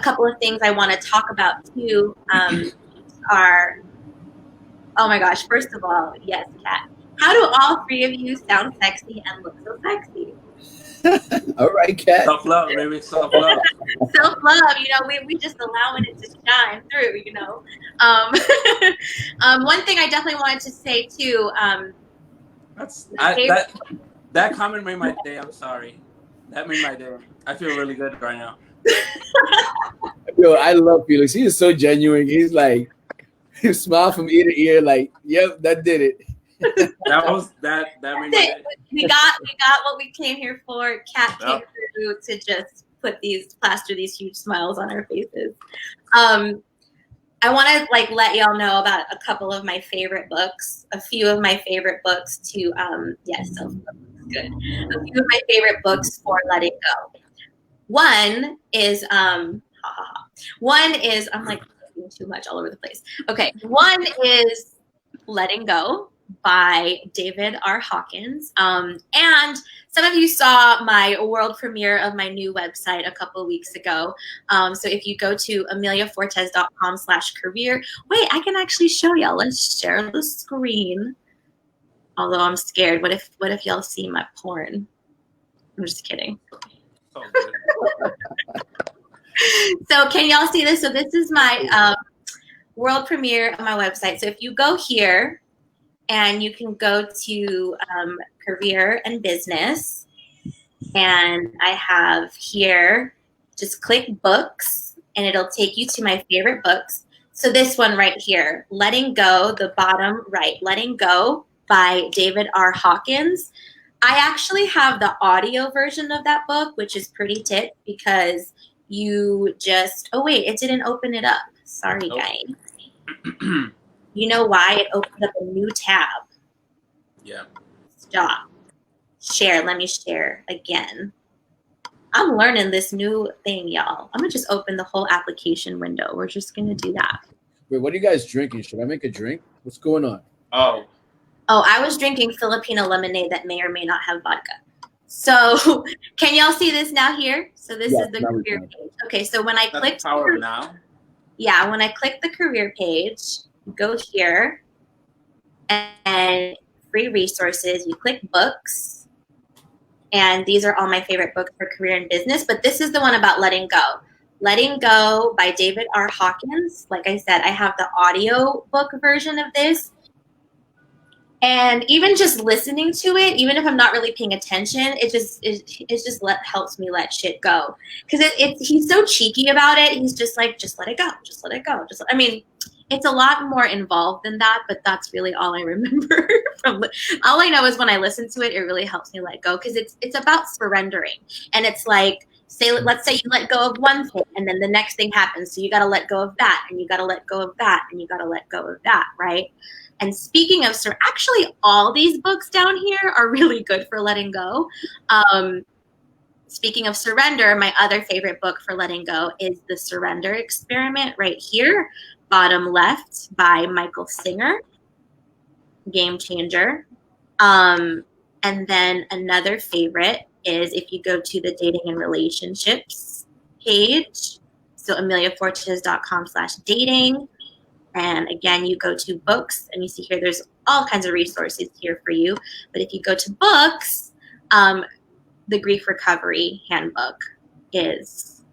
couple of things I want to talk about too are, oh my gosh, first of all, yes, Kat. How do all three of you sound sexy and look so sexy? All right, Kat. Self-love, baby, self-love. Self-love, we just allowing it to shine through, one thing I definitely wanted to say too, That comment made my day. I'm sorry. That made my day. I feel really good right now. Yo, I love Felix. He is so genuine. He's like, he smile from ear to ear, like, yep, that did it. That made my day. we got what we came here for. Kat came through to just plaster these huge smiles on our faces. I want to let y'all know about a couple of my favorite books, a few of my favorite books to yes, self-love is good. A few of my favorite books for letting go. One is I'm like too much all over the place. Okay, one is Letting Go by David R. Hawkins. And some of you saw my world premiere of my new website a couple of weeks ago. So if you go to EmeliaFortes.com/career, wait, I can actually show y'all. Let's share the screen. Although I'm scared. What if y'all see my porn? I'm just kidding. So good. So can y'all see this? So this is my world premiere of my website. So if you go here, and you can go to career and business, and I have here, just click books, and it'll take you to my favorite books. So this one right here, Letting Go, the bottom right, Letting Go by David R. Hawkins. I actually have the audio version of that book, which is pretty tip because you just, oh wait, it didn't open it up. Sorry, Nope. guys. You know why? It opened up a new tab. Yeah. Stop. Share. Let me share again. I'm learning this new thing, y'all. I'm going to just open the whole application window. We're just going to do that. Wait, what are you guys drinking? Should I make a drink? What's going on? Oh, I was drinking Filipino lemonade that may or may not have vodka. So can y'all see this now here? So this is the career page. Okay, so when I click power of now. Yeah, when I click the career page, go here and free resources, you click books. And these are all my favorite books for career and business, but this is the one about letting go. Letting Go by David R. Hawkins. Like I said, I have the audio book version of this. And even just listening to it, even if I'm not really paying attention, it just helps me let shit go. Because he's so cheeky about it. He's just like, just let it go, just let it go. I mean, it's a lot more involved than that, but that's really all I remember all I know is when I listen to it, it really helps me let go because it's about surrendering. And it's like, let's say you let go of one thing and then the next thing happens. So you got to let go of that and you got to let go of that and you got to let go of that, right? And speaking of, actually all these books down here are really good for letting go. Speaking of surrender, my other favorite book for letting go is The Surrender Experiment right here, bottom left by Michael Singer, game changer. And then another favorite is if you go to the dating and relationships page, so ameliafortes.com/dating. And again, you go to books and you see here, there's all kinds of resources here for you. But if you go to books, the Grief Recovery Handbook is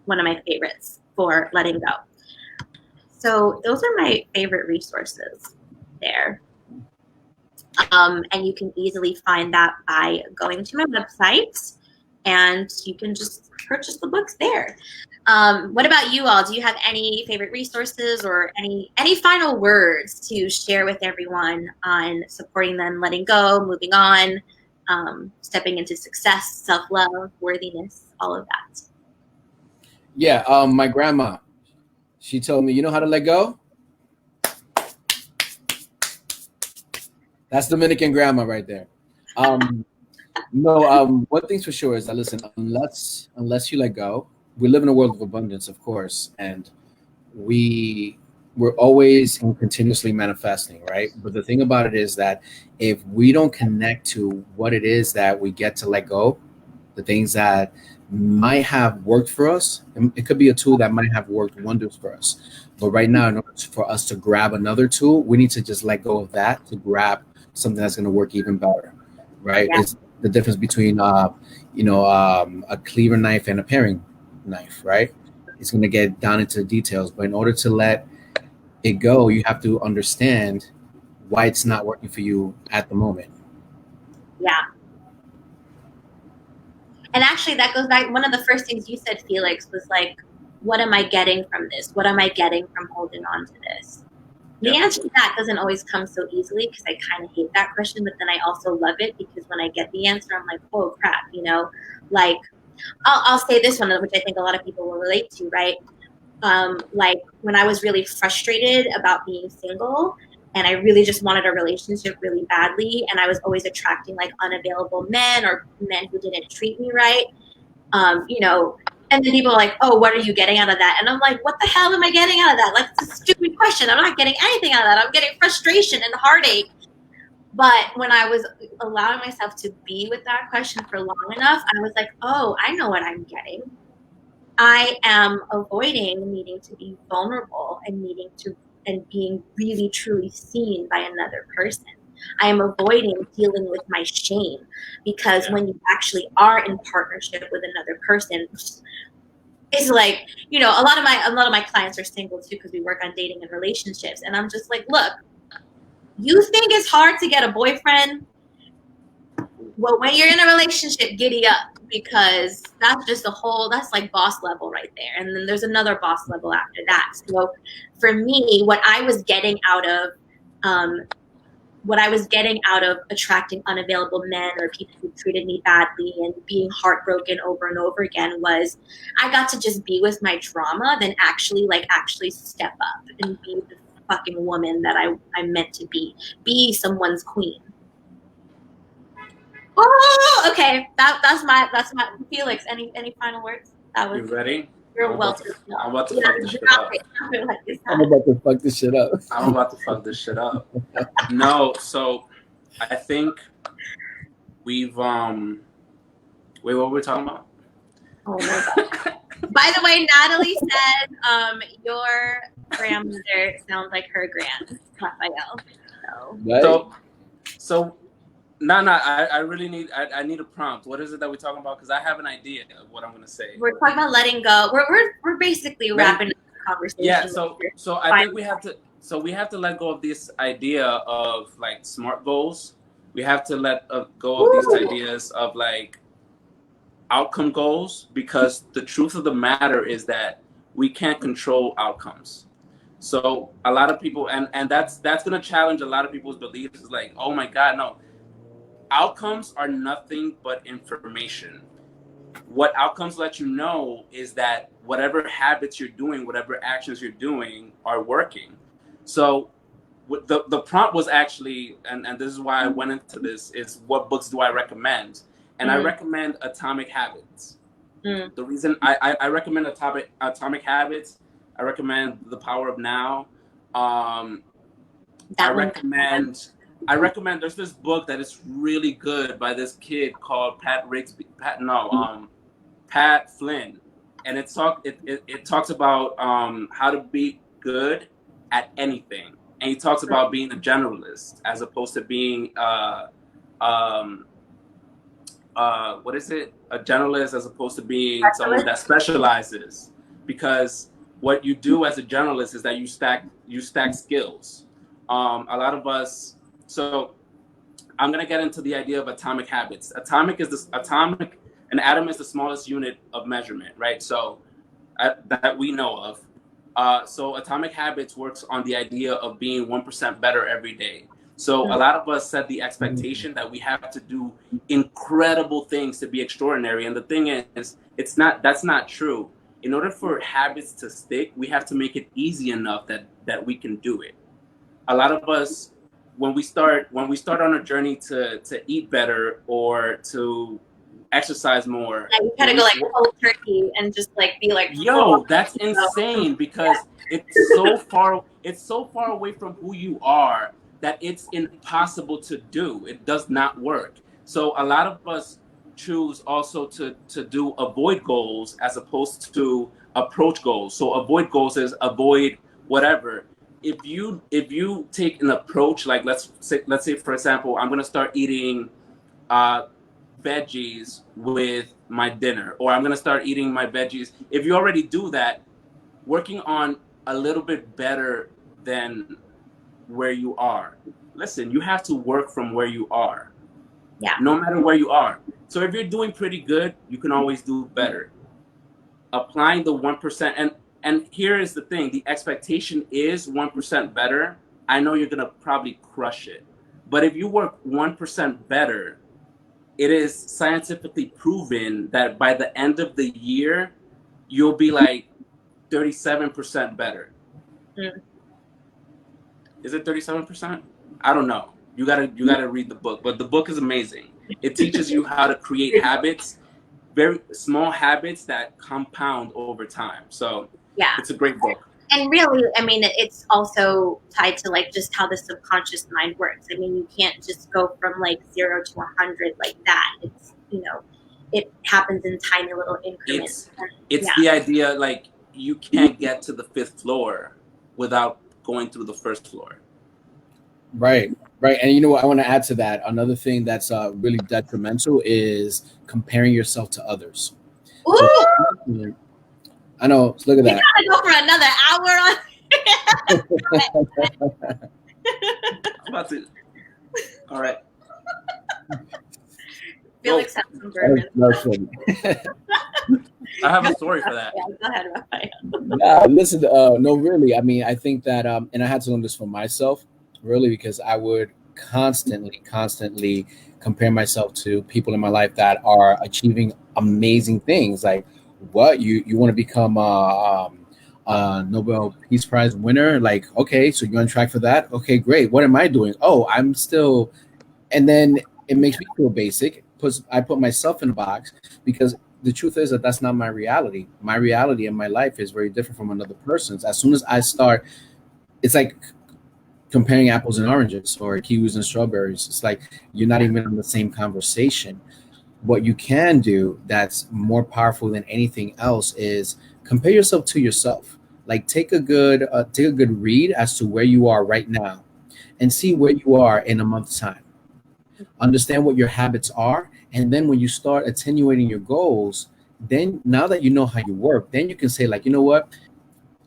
one of my favorites for letting go. So those are my favorite resources there. And you can easily find that by going to my website and you can just purchase the books there. What about you all? Do you have any favorite resources or any final words to share with everyone on supporting them, letting go, moving on, stepping into success, self-love, worthiness, all of that? Yeah, my grandma, she told me, you know how to let go? That's Dominican grandma right there. One thing's for sure is that, listen, unless you let go, we live in a world of abundance, of course, and we're always and continuously manifesting, right? But the thing about it is that if we don't connect to what it is that we get to let go, the things that might have worked for us, it could be a tool that might have worked wonders for us. But right now, in order for us to grab another tool, we need to just let go of that to grab something that's going to work even better, right? Yeah. It's the difference between a cleaver knife and a paring knife, right? It's going to get down into the details, but in order to let it go, you have to understand why it's not working for you at the moment. Yeah. And actually that goes back, one of the first things you said, Felix, was like, what am I getting from this? What am I getting from holding on to this? The answer to that doesn't always come so easily because I kind of hate that question, but then I also love it because when I get the answer, I'm like, oh crap, like I'll say this one, which I think a lot of people will relate to, right? Like when I was really frustrated about being single and I really just wanted a relationship really badly, and I was always attracting like unavailable men or men who didn't treat me right, and then people are like, oh, what are you getting out of that? And I'm like, what the hell am I getting out of that? Like, it's a stupid question. I'm not getting anything out of that. I'm getting frustration and heartache. But when I was allowing myself to be with that question for long enough, I was like, oh, I know what I'm getting. I am avoiding needing to be vulnerable and being really truly seen by another person. I am avoiding dealing with my shame because when you actually are in partnership with another person, it's like, a lot of my clients are single too because we work on dating and relationships, and I'm just like, look, you think it's hard to get a boyfriend? Well, when you're in a relationship, giddy up, because that's like boss level right there. And then there's another boss level after that. So for me, what I was getting out of what I was getting out of attracting unavailable men or people who treated me badly and being heartbroken over and over again was I got to just be with my trauma than actually step up and be the fucking woman that I'm meant to be someone's queen. Oh, okay. That's my Felix. Any final words? That was. You ready? You're welcome. I'm about to fuck this shit up. I'm about to fuck this shit up. I'm about to fuck this shit up. No, so I think we've wait, what were we talking about? Oh my god. By the way, Natalie said your grandmother sounds like her grand, Raphael. So I really need I need a prompt. What is it that we're talking about? Because I have an idea of what I'm gonna say. We're talking about letting go. We're basically wrapping up the conversation. Yeah, so I think we have to let go of this idea of like SMART goals. We have to let go of these ideas of like outcome goals, because the truth of the matter is that we can't control outcomes. So a lot of people, and that's gonna challenge a lot of people's beliefs. Is like, oh my God, no. Outcomes are nothing but information. What outcomes let you know is that whatever habits you're doing, whatever actions you're doing are working. So the prompt was actually, and this is why I went into this, is what books do I recommend? And I recommend Atomic Habits. The reason I recommend Atomic Habits, I recommend The Power of Now. I recommend there's this book that is really good by this kid called Pat Flynn, and it talks about how to be good at anything, and he talks about being a generalist as opposed to being what is it? A generalist as opposed to being someone that specializes, because what you do as a generalist is that you stack skills. A lot of us. So I'm gonna get into the idea of atomic habits. An atom is the smallest unit of measurement, right? So that we know of. So Atomic Habits works on the idea of being 1% better every day. So a lot of us set the expectation that we have to do incredible things to be extraordinary. And the thing is, that's not true. In order for habits to stick, we have to make it easy enough that we can do it. A lot of us, when we start on a journey to eat better or to exercise more, you gotta go like cold turkey and just like be like, yo, that's insane, because it's so far away from who you are that it's impossible to do. It does not work. So a lot of us choose also to do avoid goals as opposed to approach goals. So avoid goals is avoid whatever. If you take an approach, like let's say for example, I'm gonna start eating veggies with my dinner, or I'm gonna start eating my veggies. If you already do that, working on a little bit better than where you are. Listen, you have to work from where you are. Yeah. No matter where you are. So if you're doing pretty good, you can always do better. Applying the 1%, and here is the thing, the expectation is 1% better. I know you're gonna probably crush it. But if you work 1% better, it is scientifically proven that by the end of the year, you'll be like 37% better. Is it 37%? I don't know. You gotta read the book, but the book is amazing. It teaches you how to create habits, very small habits that compound over time. So yeah, it's a great book. And really, I mean, it's also tied to like just how the subconscious mind works. I mean, you can't just go from like 0 to 100 like that. It's, it happens in tiny little increments. It's the idea, like, you can't get to the 5th floor without going through the 1st floor. Right. And you know what? I want to add to that. Another thing that's really detrimental is comparing yourself to others. Ooh! So, I know. Look at that. We gotta go for another hour on. I'm about to. All right. Felix has some bourbon. I have a story for that. Yeah, go ahead, Raphael. Yeah, listen. No, really. I mean, I think that, and I had to learn this for myself, really, because I would constantly compare myself to people in my life that are achieving amazing things. Like, what, you want to become a Nobel Peace Prize winner? Like, okay, so you're on track for that. Okay, great. What am I doing? Oh, I'm still. And then it makes me feel basic. I put myself in a box, because the truth is that that's not my reality. My reality in my life is very different from another person's. As soon as I start, it's like comparing apples and oranges, or kiwis and strawberries. It's like you're not even in the same conversation. What you can do that's more powerful than anything else is compare yourself to yourself. Like, take a good read as to where you are right now, and see where you are in a month's time. Understand what your habits are, and then when you start attenuating your goals, then now that you know how you work, then you can say, like, you know what,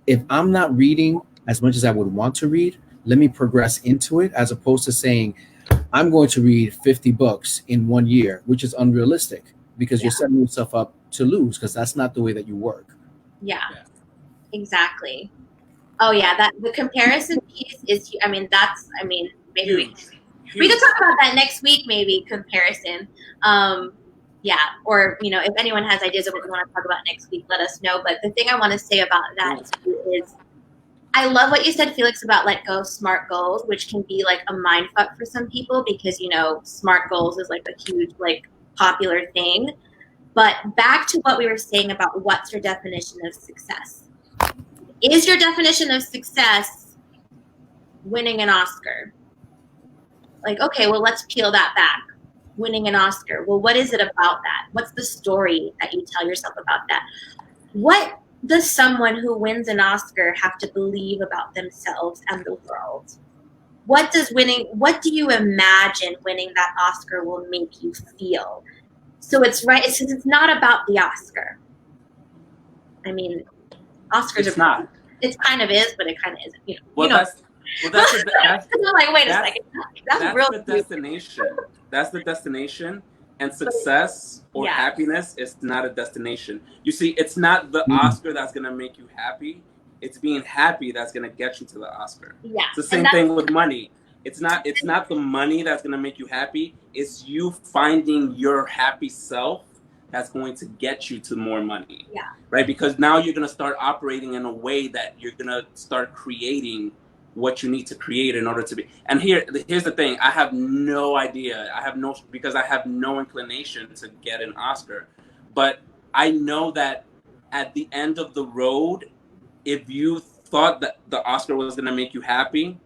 if I'm not reading as much as I would want to read, let me progress into it, as opposed to saying I'm going to read 50 books in 1 year, which is unrealistic, because Yeah. you're setting yourself up to lose, because that's not the way that you work. Yeah, exactly. Oh yeah, that the comparison piece is, I mean, maybe Huge. we could Huge. talk about that next week, maybe comparison. Yeah, or if anyone has ideas of what we want to talk about next week, let us know. But the thing I want to say about that too is, I love what you said, Felix, about let go of smart goals, which can be like a mind fuck for some people, because smart goals is like a huge, like, popular thing. But back to what we were saying about what's your definition of success. Is your definition of success winning an Oscar? Like, okay, well, let's peel that back. Winning an Oscar. Well, what is it about that? What's the story that you tell yourself about that? What does someone who wins an Oscar have to believe about themselves and the world? What do you imagine winning that Oscar will make you feel? So it's not about the Oscar. I mean, Oscars It's not. It kind of is, but it kind of isn't. That's I'm like, wait a that's second. That's that's real. the destination. That's the destination. And success or Yeah. happiness is not a destination. You see, it's not the Oscar that's gonna make you happy. It's being happy that's gonna get you to the Oscar. Yeah. It's the same thing with money. It's not the money that's gonna make you happy. It's you finding your happy self that's going to get you to more money. Yeah. Right? Because now you're gonna start operating in a way that you're gonna start creating what you need to create in order to be. And here's the thing. I have no idea. Because I have no inclination to get an Oscar. But I know that at the end of the road, if you thought that the Oscar was going to make you happy,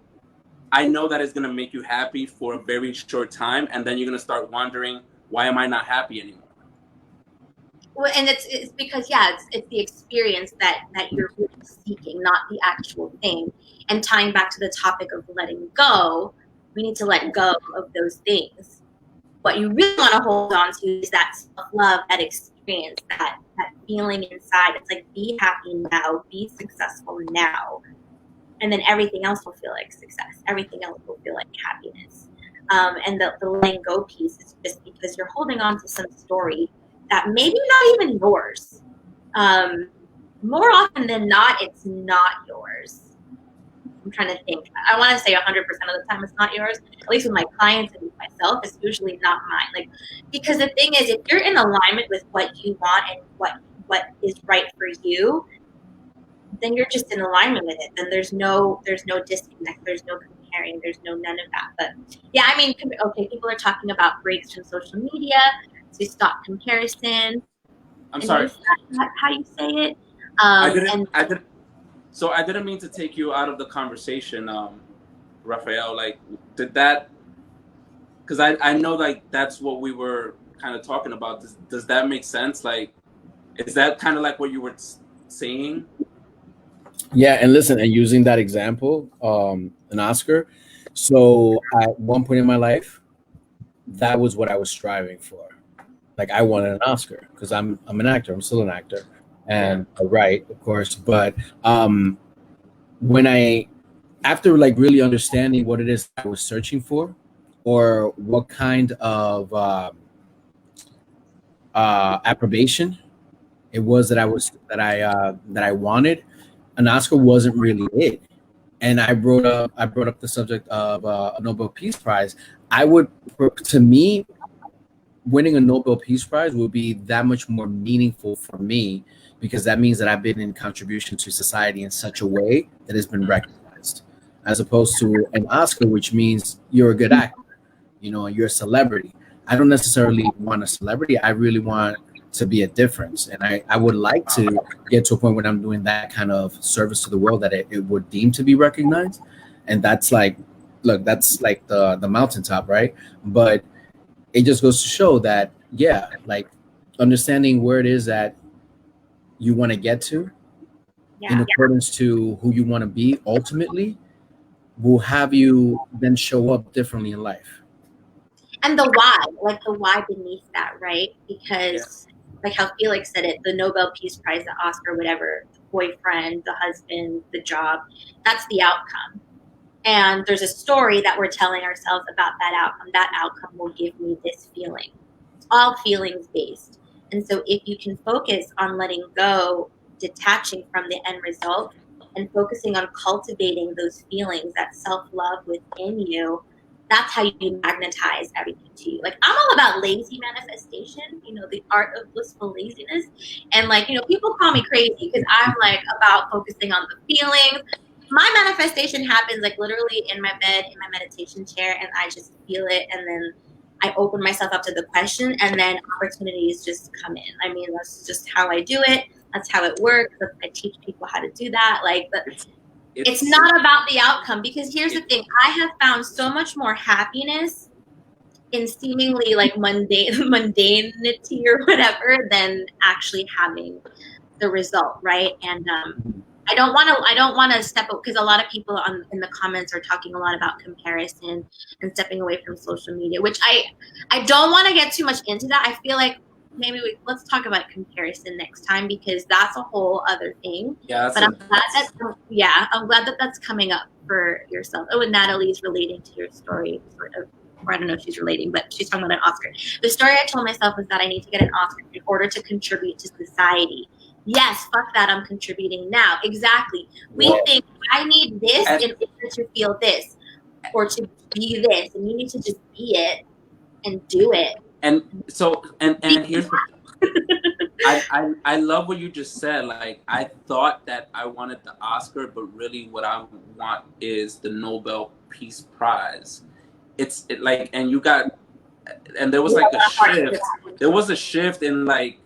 I know that it's going to make you happy for a very short time. And then you're going to start wondering, why am I not happy anymore? Well, and it's because it's the experience that you're really seeking, not the actual thing. And tying back to the topic of letting go, we need to let go of those things. What you really want to hold on to is that self-love, that experience, that feeling inside. It's like, be happy now, be successful now, and then everything else will feel like success. Everything else will feel like happiness. And the letting go piece is just because you're holding on to some story that maybe not even yours. More often than not, it's not yours. I'm trying to think. I want to say 100% of the time it's not yours. At least with my clients and with myself, it's usually not mine. Like, because the thing is, if you're in alignment with what you want and what is right for you, then you're just in alignment with it. Then there's no disconnect. There's no comparing. There's none of that. But yeah, I mean, okay, people are talking about breaks from social media to stop comparison. I'm sorry. Is that how you say it? So I didn't mean to take you out of the conversation, Raphael. Like, did that? Because I know, like, that's what we were kind of talking about. Does that make sense? Like, is that kind of like what you were saying? Yeah, and listen, and using that example, an Oscar. So at one point in my life, that was what I was striving for. Like, I wanted an Oscar because I'm an actor. I'm still an actor, and I write, of course. But when after like really understanding what it is I was searching for, or what kind of approbation it was that I wanted, an Oscar wasn't really it. and I brought up the subject of a Nobel Peace Prize. I would, to me, winning a Nobel Peace Prize would be that much more meaningful for me, because that means that I've been in contribution to society in such a way that has been recognized, as opposed to an Oscar, which means you're a good actor, you're a celebrity. I don't necessarily want a celebrity. I really want to be a difference. And I would like to get to a point when I'm doing that kind of service to the world that it would deem to be recognized. And that's like, look, that's like the mountaintop, right? But it just goes to show that, yeah, like understanding where it is that you want to get to in accordance to who you want to be ultimately will have you then show up differently in life. And the why, like the why beneath that, right? Because like how Felix said it, the Nobel Peace Prize, the Oscar, whatever, the boyfriend, the husband, the job, that's the outcome. And there's a story that we're telling ourselves about that outcome. That outcome will give me this feeling. It's all feelings based. And so if you can focus on letting go, detaching from the end result, and focusing on cultivating those feelings, that self-love within you, that's how you magnetize everything to you. Like, I'm all about lazy manifestation, the art of blissful laziness. And like, people call me crazy because I'm like about focusing on the feelings. My manifestation happens like literally in my bed, in my meditation chair, and I just feel it. And then I open myself up to the question, and then opportunities just come in. I mean, that's just how I do it. That's how it works. I teach people how to do that. Like, but it's not about the outcome, because here's the thing. I have found so much more happiness in seemingly like mundanity or whatever than actually having the result, right? And I don't want to step up, because a lot of people in the comments are talking a lot about comparison and stepping away from social media, which I don't want to get too much into that. I feel like maybe let's talk about comparison next time, because that's a whole other thing. Yeah, but I'm glad that that's coming up for yourself. Oh, and Natalie's relating to your story, sort of. Or I don't know if she's relating, but she's talking about an Oscar. The story I told myself was that I need to get an Oscar in order to contribute to society. Yes, fuck that, I'm contributing now. Exactly. We think I need this in order to feel this or to be this, and you need to just be it and do it. And so, and here's I love what you just said. Like, I thought that I wanted the Oscar, but really what I want is the Nobel Peace Prize. And you got, and there was like a shift. There was a shift in like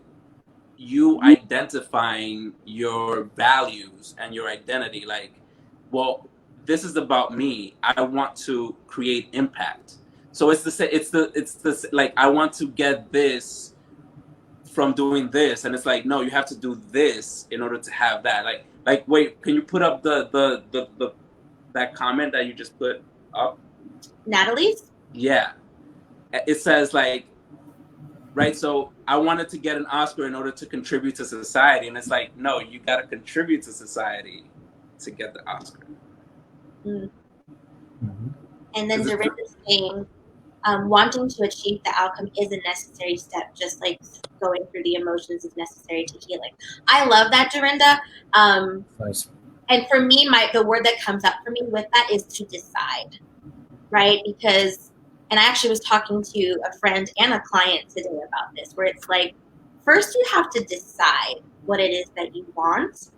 you identifying your values and your identity. Like, well, this is about me. I want to create impact. So it's the like, I want to get this from doing this, and it's like, no, you have to do this in order to have that. Like wait, can you put up the that comment that you just put up? Natalie's? Yeah. It says like, right, so I wanted to get an Oscar in order to contribute to society, and it's like, no, you got to contribute to society to get the Oscar. Mm-hmm. And then Dorinda's saying, wanting to achieve the outcome is a necessary step, just like going through the emotions is necessary to healing. I love that, Dorinda. Nice. And for me, the word that comes up for me with that is to decide, right? Because, and I actually was talking to a friend and a client today about this, where it's like, first you have to decide what it is that you want.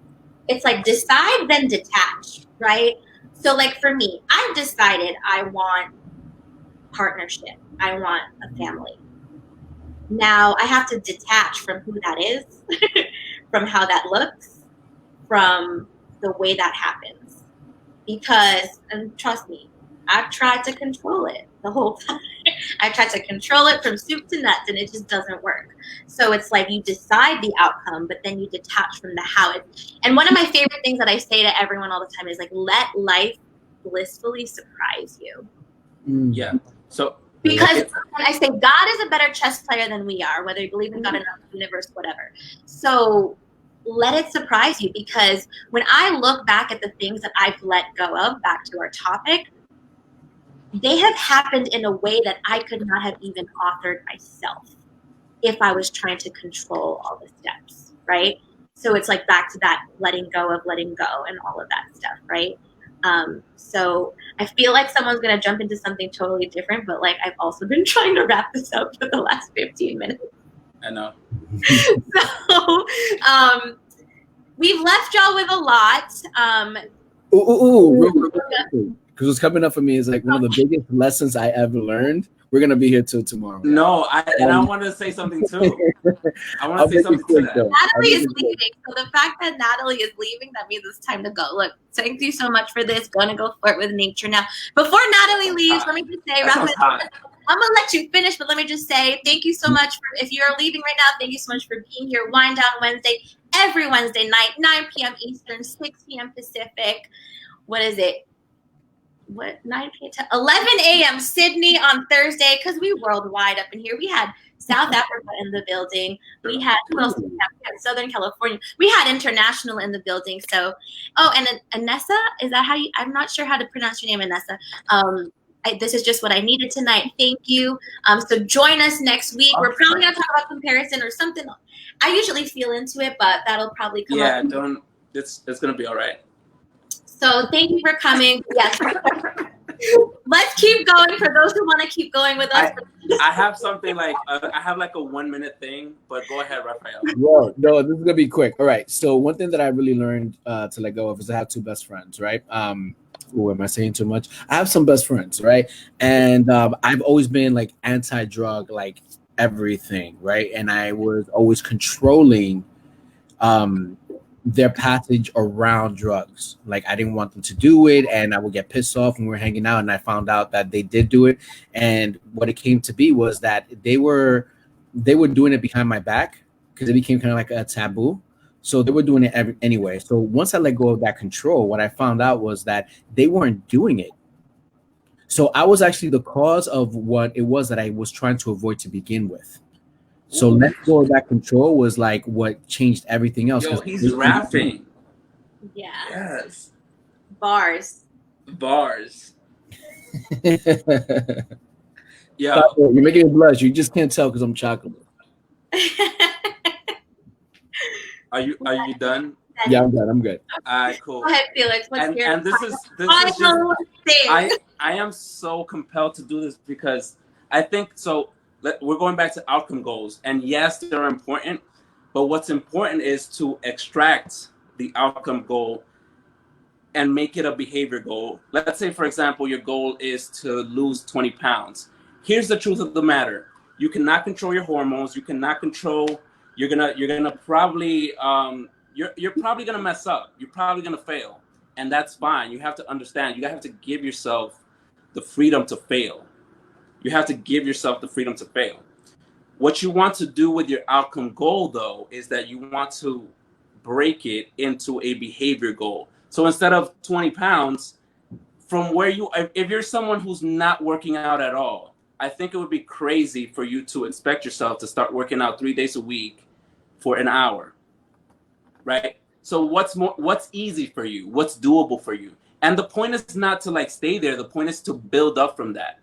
It's like decide, then detach, right? So like for me, I've decided I want partnership. I want a family. Now I have to detach from who that is, from how that looks, from the way that happens. Because, and trust me, I've tried to control it the whole time. I tried to control it from soup to nuts, and it just doesn't work. So it's like you decide the outcome, but then you detach from the how. And one of my favorite things that I say to everyone all the time is like, let life blissfully surprise you. Yeah. So because I say God is a better chess player than we are, whether you believe in God or not, the universe, whatever. So let it surprise you, because when I look back at the things that I've let go of, back to our topic, they have happened in a way that I could not have even authored myself if I was trying to control all the steps, right? So it's like back to that letting go and all of that stuff, right? So I feel like someone's gonna jump into something totally different, but like I've also been trying to wrap this up for the last 15 minutes. I know. So we've left y'all with a lot. Because what's coming up for me is like one of the biggest lessons I ever learned. We're gonna be here till tomorrow. No, I wanted to say something too. I want to say something to that. Natalie is leaving, so the fact that Natalie is leaving, that means it's time to go. Look, thank you so much for this. Gonna go flirt with nature now. Before Natalie leaves, let me just say, I'm gonna let you finish, but let me just say thank you so much for, if you're leaving right now, thank you so much for being here. Wind Down Wednesday, every Wednesday night, 9 p.m. Eastern, 6 p.m. Pacific. What is it? What, 9 p.m. to 11 a.m. Sydney on Thursday, because we worldwide up in here. We had South Africa in the building. We had, who else? We had Southern California. We had international in the building. So, oh, and Anessa, is that how you? I'm not sure how to pronounce your name, Anessa. This is just what I needed tonight. Thank you. So join us next week. We're probably gonna talk about comparison or something. I usually feel into it, but that'll probably come up. Yeah, don't. It's gonna be all right. So thank you for coming. Yes. Let's keep going for those who want to keep going with us. I have something like I have like a 1 minute thing, but go ahead, Raphael. No, this is gonna be quick. All right. So one thing that I really learned to let go of is I have two best friends, right? Ooh, am I saying too much? I have some best friends, right? And I've always been like anti-drug, like everything, right? And I was always controlling their passage around drugs. Like I didn't want them to do it, and I would get pissed off when we were hanging out, and I found out that they did do it. And what it came to be was that they were doing it behind my back because it became kind of like a taboo. So they were doing it anyway. So once I let go of that control, what I found out was that they weren't doing it. So I was actually the cause of what it was that I was trying to avoid to begin with. So letting go of that control was like what changed everything else. Yo, he's rapping. Yeah. Yes. Bars. Yeah. You're making me blush. You just can't tell because I'm chocolate. Are you done? Yeah, I'm good. All right, cool. Go ahead, Felix. And this is just, I am so compelled to do this because I think so. We're going back to outcome goals, and yes, they're important, but what's important is to extract the outcome goal and make it a behavior goal. Let's say, for example, your goal is to lose 20 pounds. Here's the truth of the matter: you cannot control your hormones. You cannot control. You're gonna probably you're probably gonna mess up. You're probably gonna fail, and that's fine. You have to understand. You have to give yourself the freedom to fail. You have to give yourself the freedom to fail. What you want to do with your outcome goal, though, is that you want to break it into a behavior goal. So instead of 20 pounds, from where if you're someone who's not working out at all, I think it would be crazy for you to expect yourself to start working out 3 days a week for an hour, right? So what's easy for you? What's doable for you? And the point is not to like stay there. The point is to build up from that.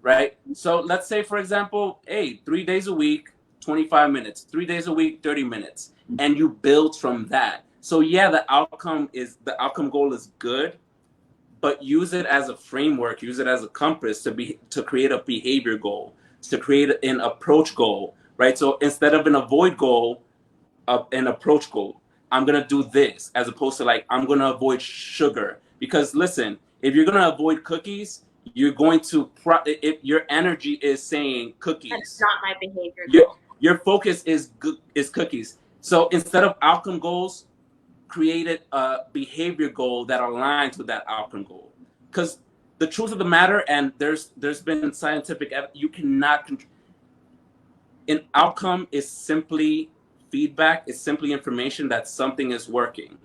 Right? So let's say, for example, 3 days a week, 25 minutes, 3 days a week, 30 minutes, and you build from that. So yeah, the outcome goal is good, but use it as a framework, use it as a compass to create a behavior goal, to create an approach goal, right? So instead of an avoid goal, an approach goal. I'm gonna do this as opposed to like I'm gonna avoid sugar, because listen, if you're gonna avoid cookies, you're going to if your energy is saying cookies. That's not my behavior. Your focus is cookies. So instead of outcome goals, create a behavior goal that aligns with that outcome goal. Because the truth of the matter, and there's been scientific evidence, you cannot an outcome is simply feedback, is simply information that something is working.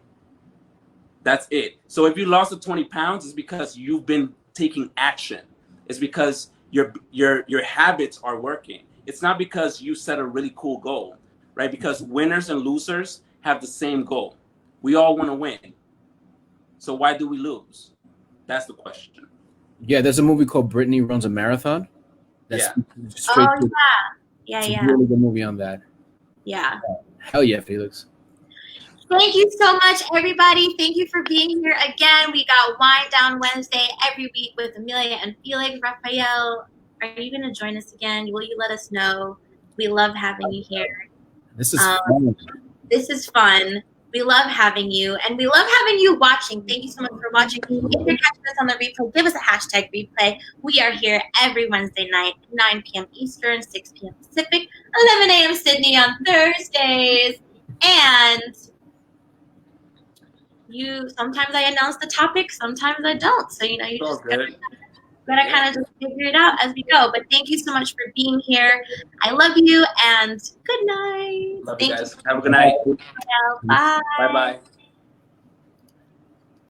That's it. So if you lost the 20 pounds, it's because you've been taking action. It's because your habits are working. It's not because you set a really cool goal, right? Because winners and losers have the same goal. We all want to win. So why do we lose? That's the question. Yeah, there's a movie called Brittany Runs a Marathon. Yeah, it's a really good movie on that. Yeah. Hell yeah, Felix. Thank you so much, everybody. Thank you for being here again. We got Wine Down Wednesday every week with Amelia and Felix. Raphael, are you going to join us again? Will you let us know? We love having you here. This is fun. This is fun. We love having you, and we love having you watching. Thank you so much for watching. If you're catching us on the replay, give us a hashtag replay. We are here every Wednesday night, 9 p.m. Eastern, 6 p.m. Pacific, 11 a.m. Sydney on Thursdays. And sometimes I announce the topic, sometimes I don't. So, you just gotta kind of just figure it out as we go. But thank you so much for being here. I love you, and good night. Love you guys. Have a good night. Bye. Bye-bye.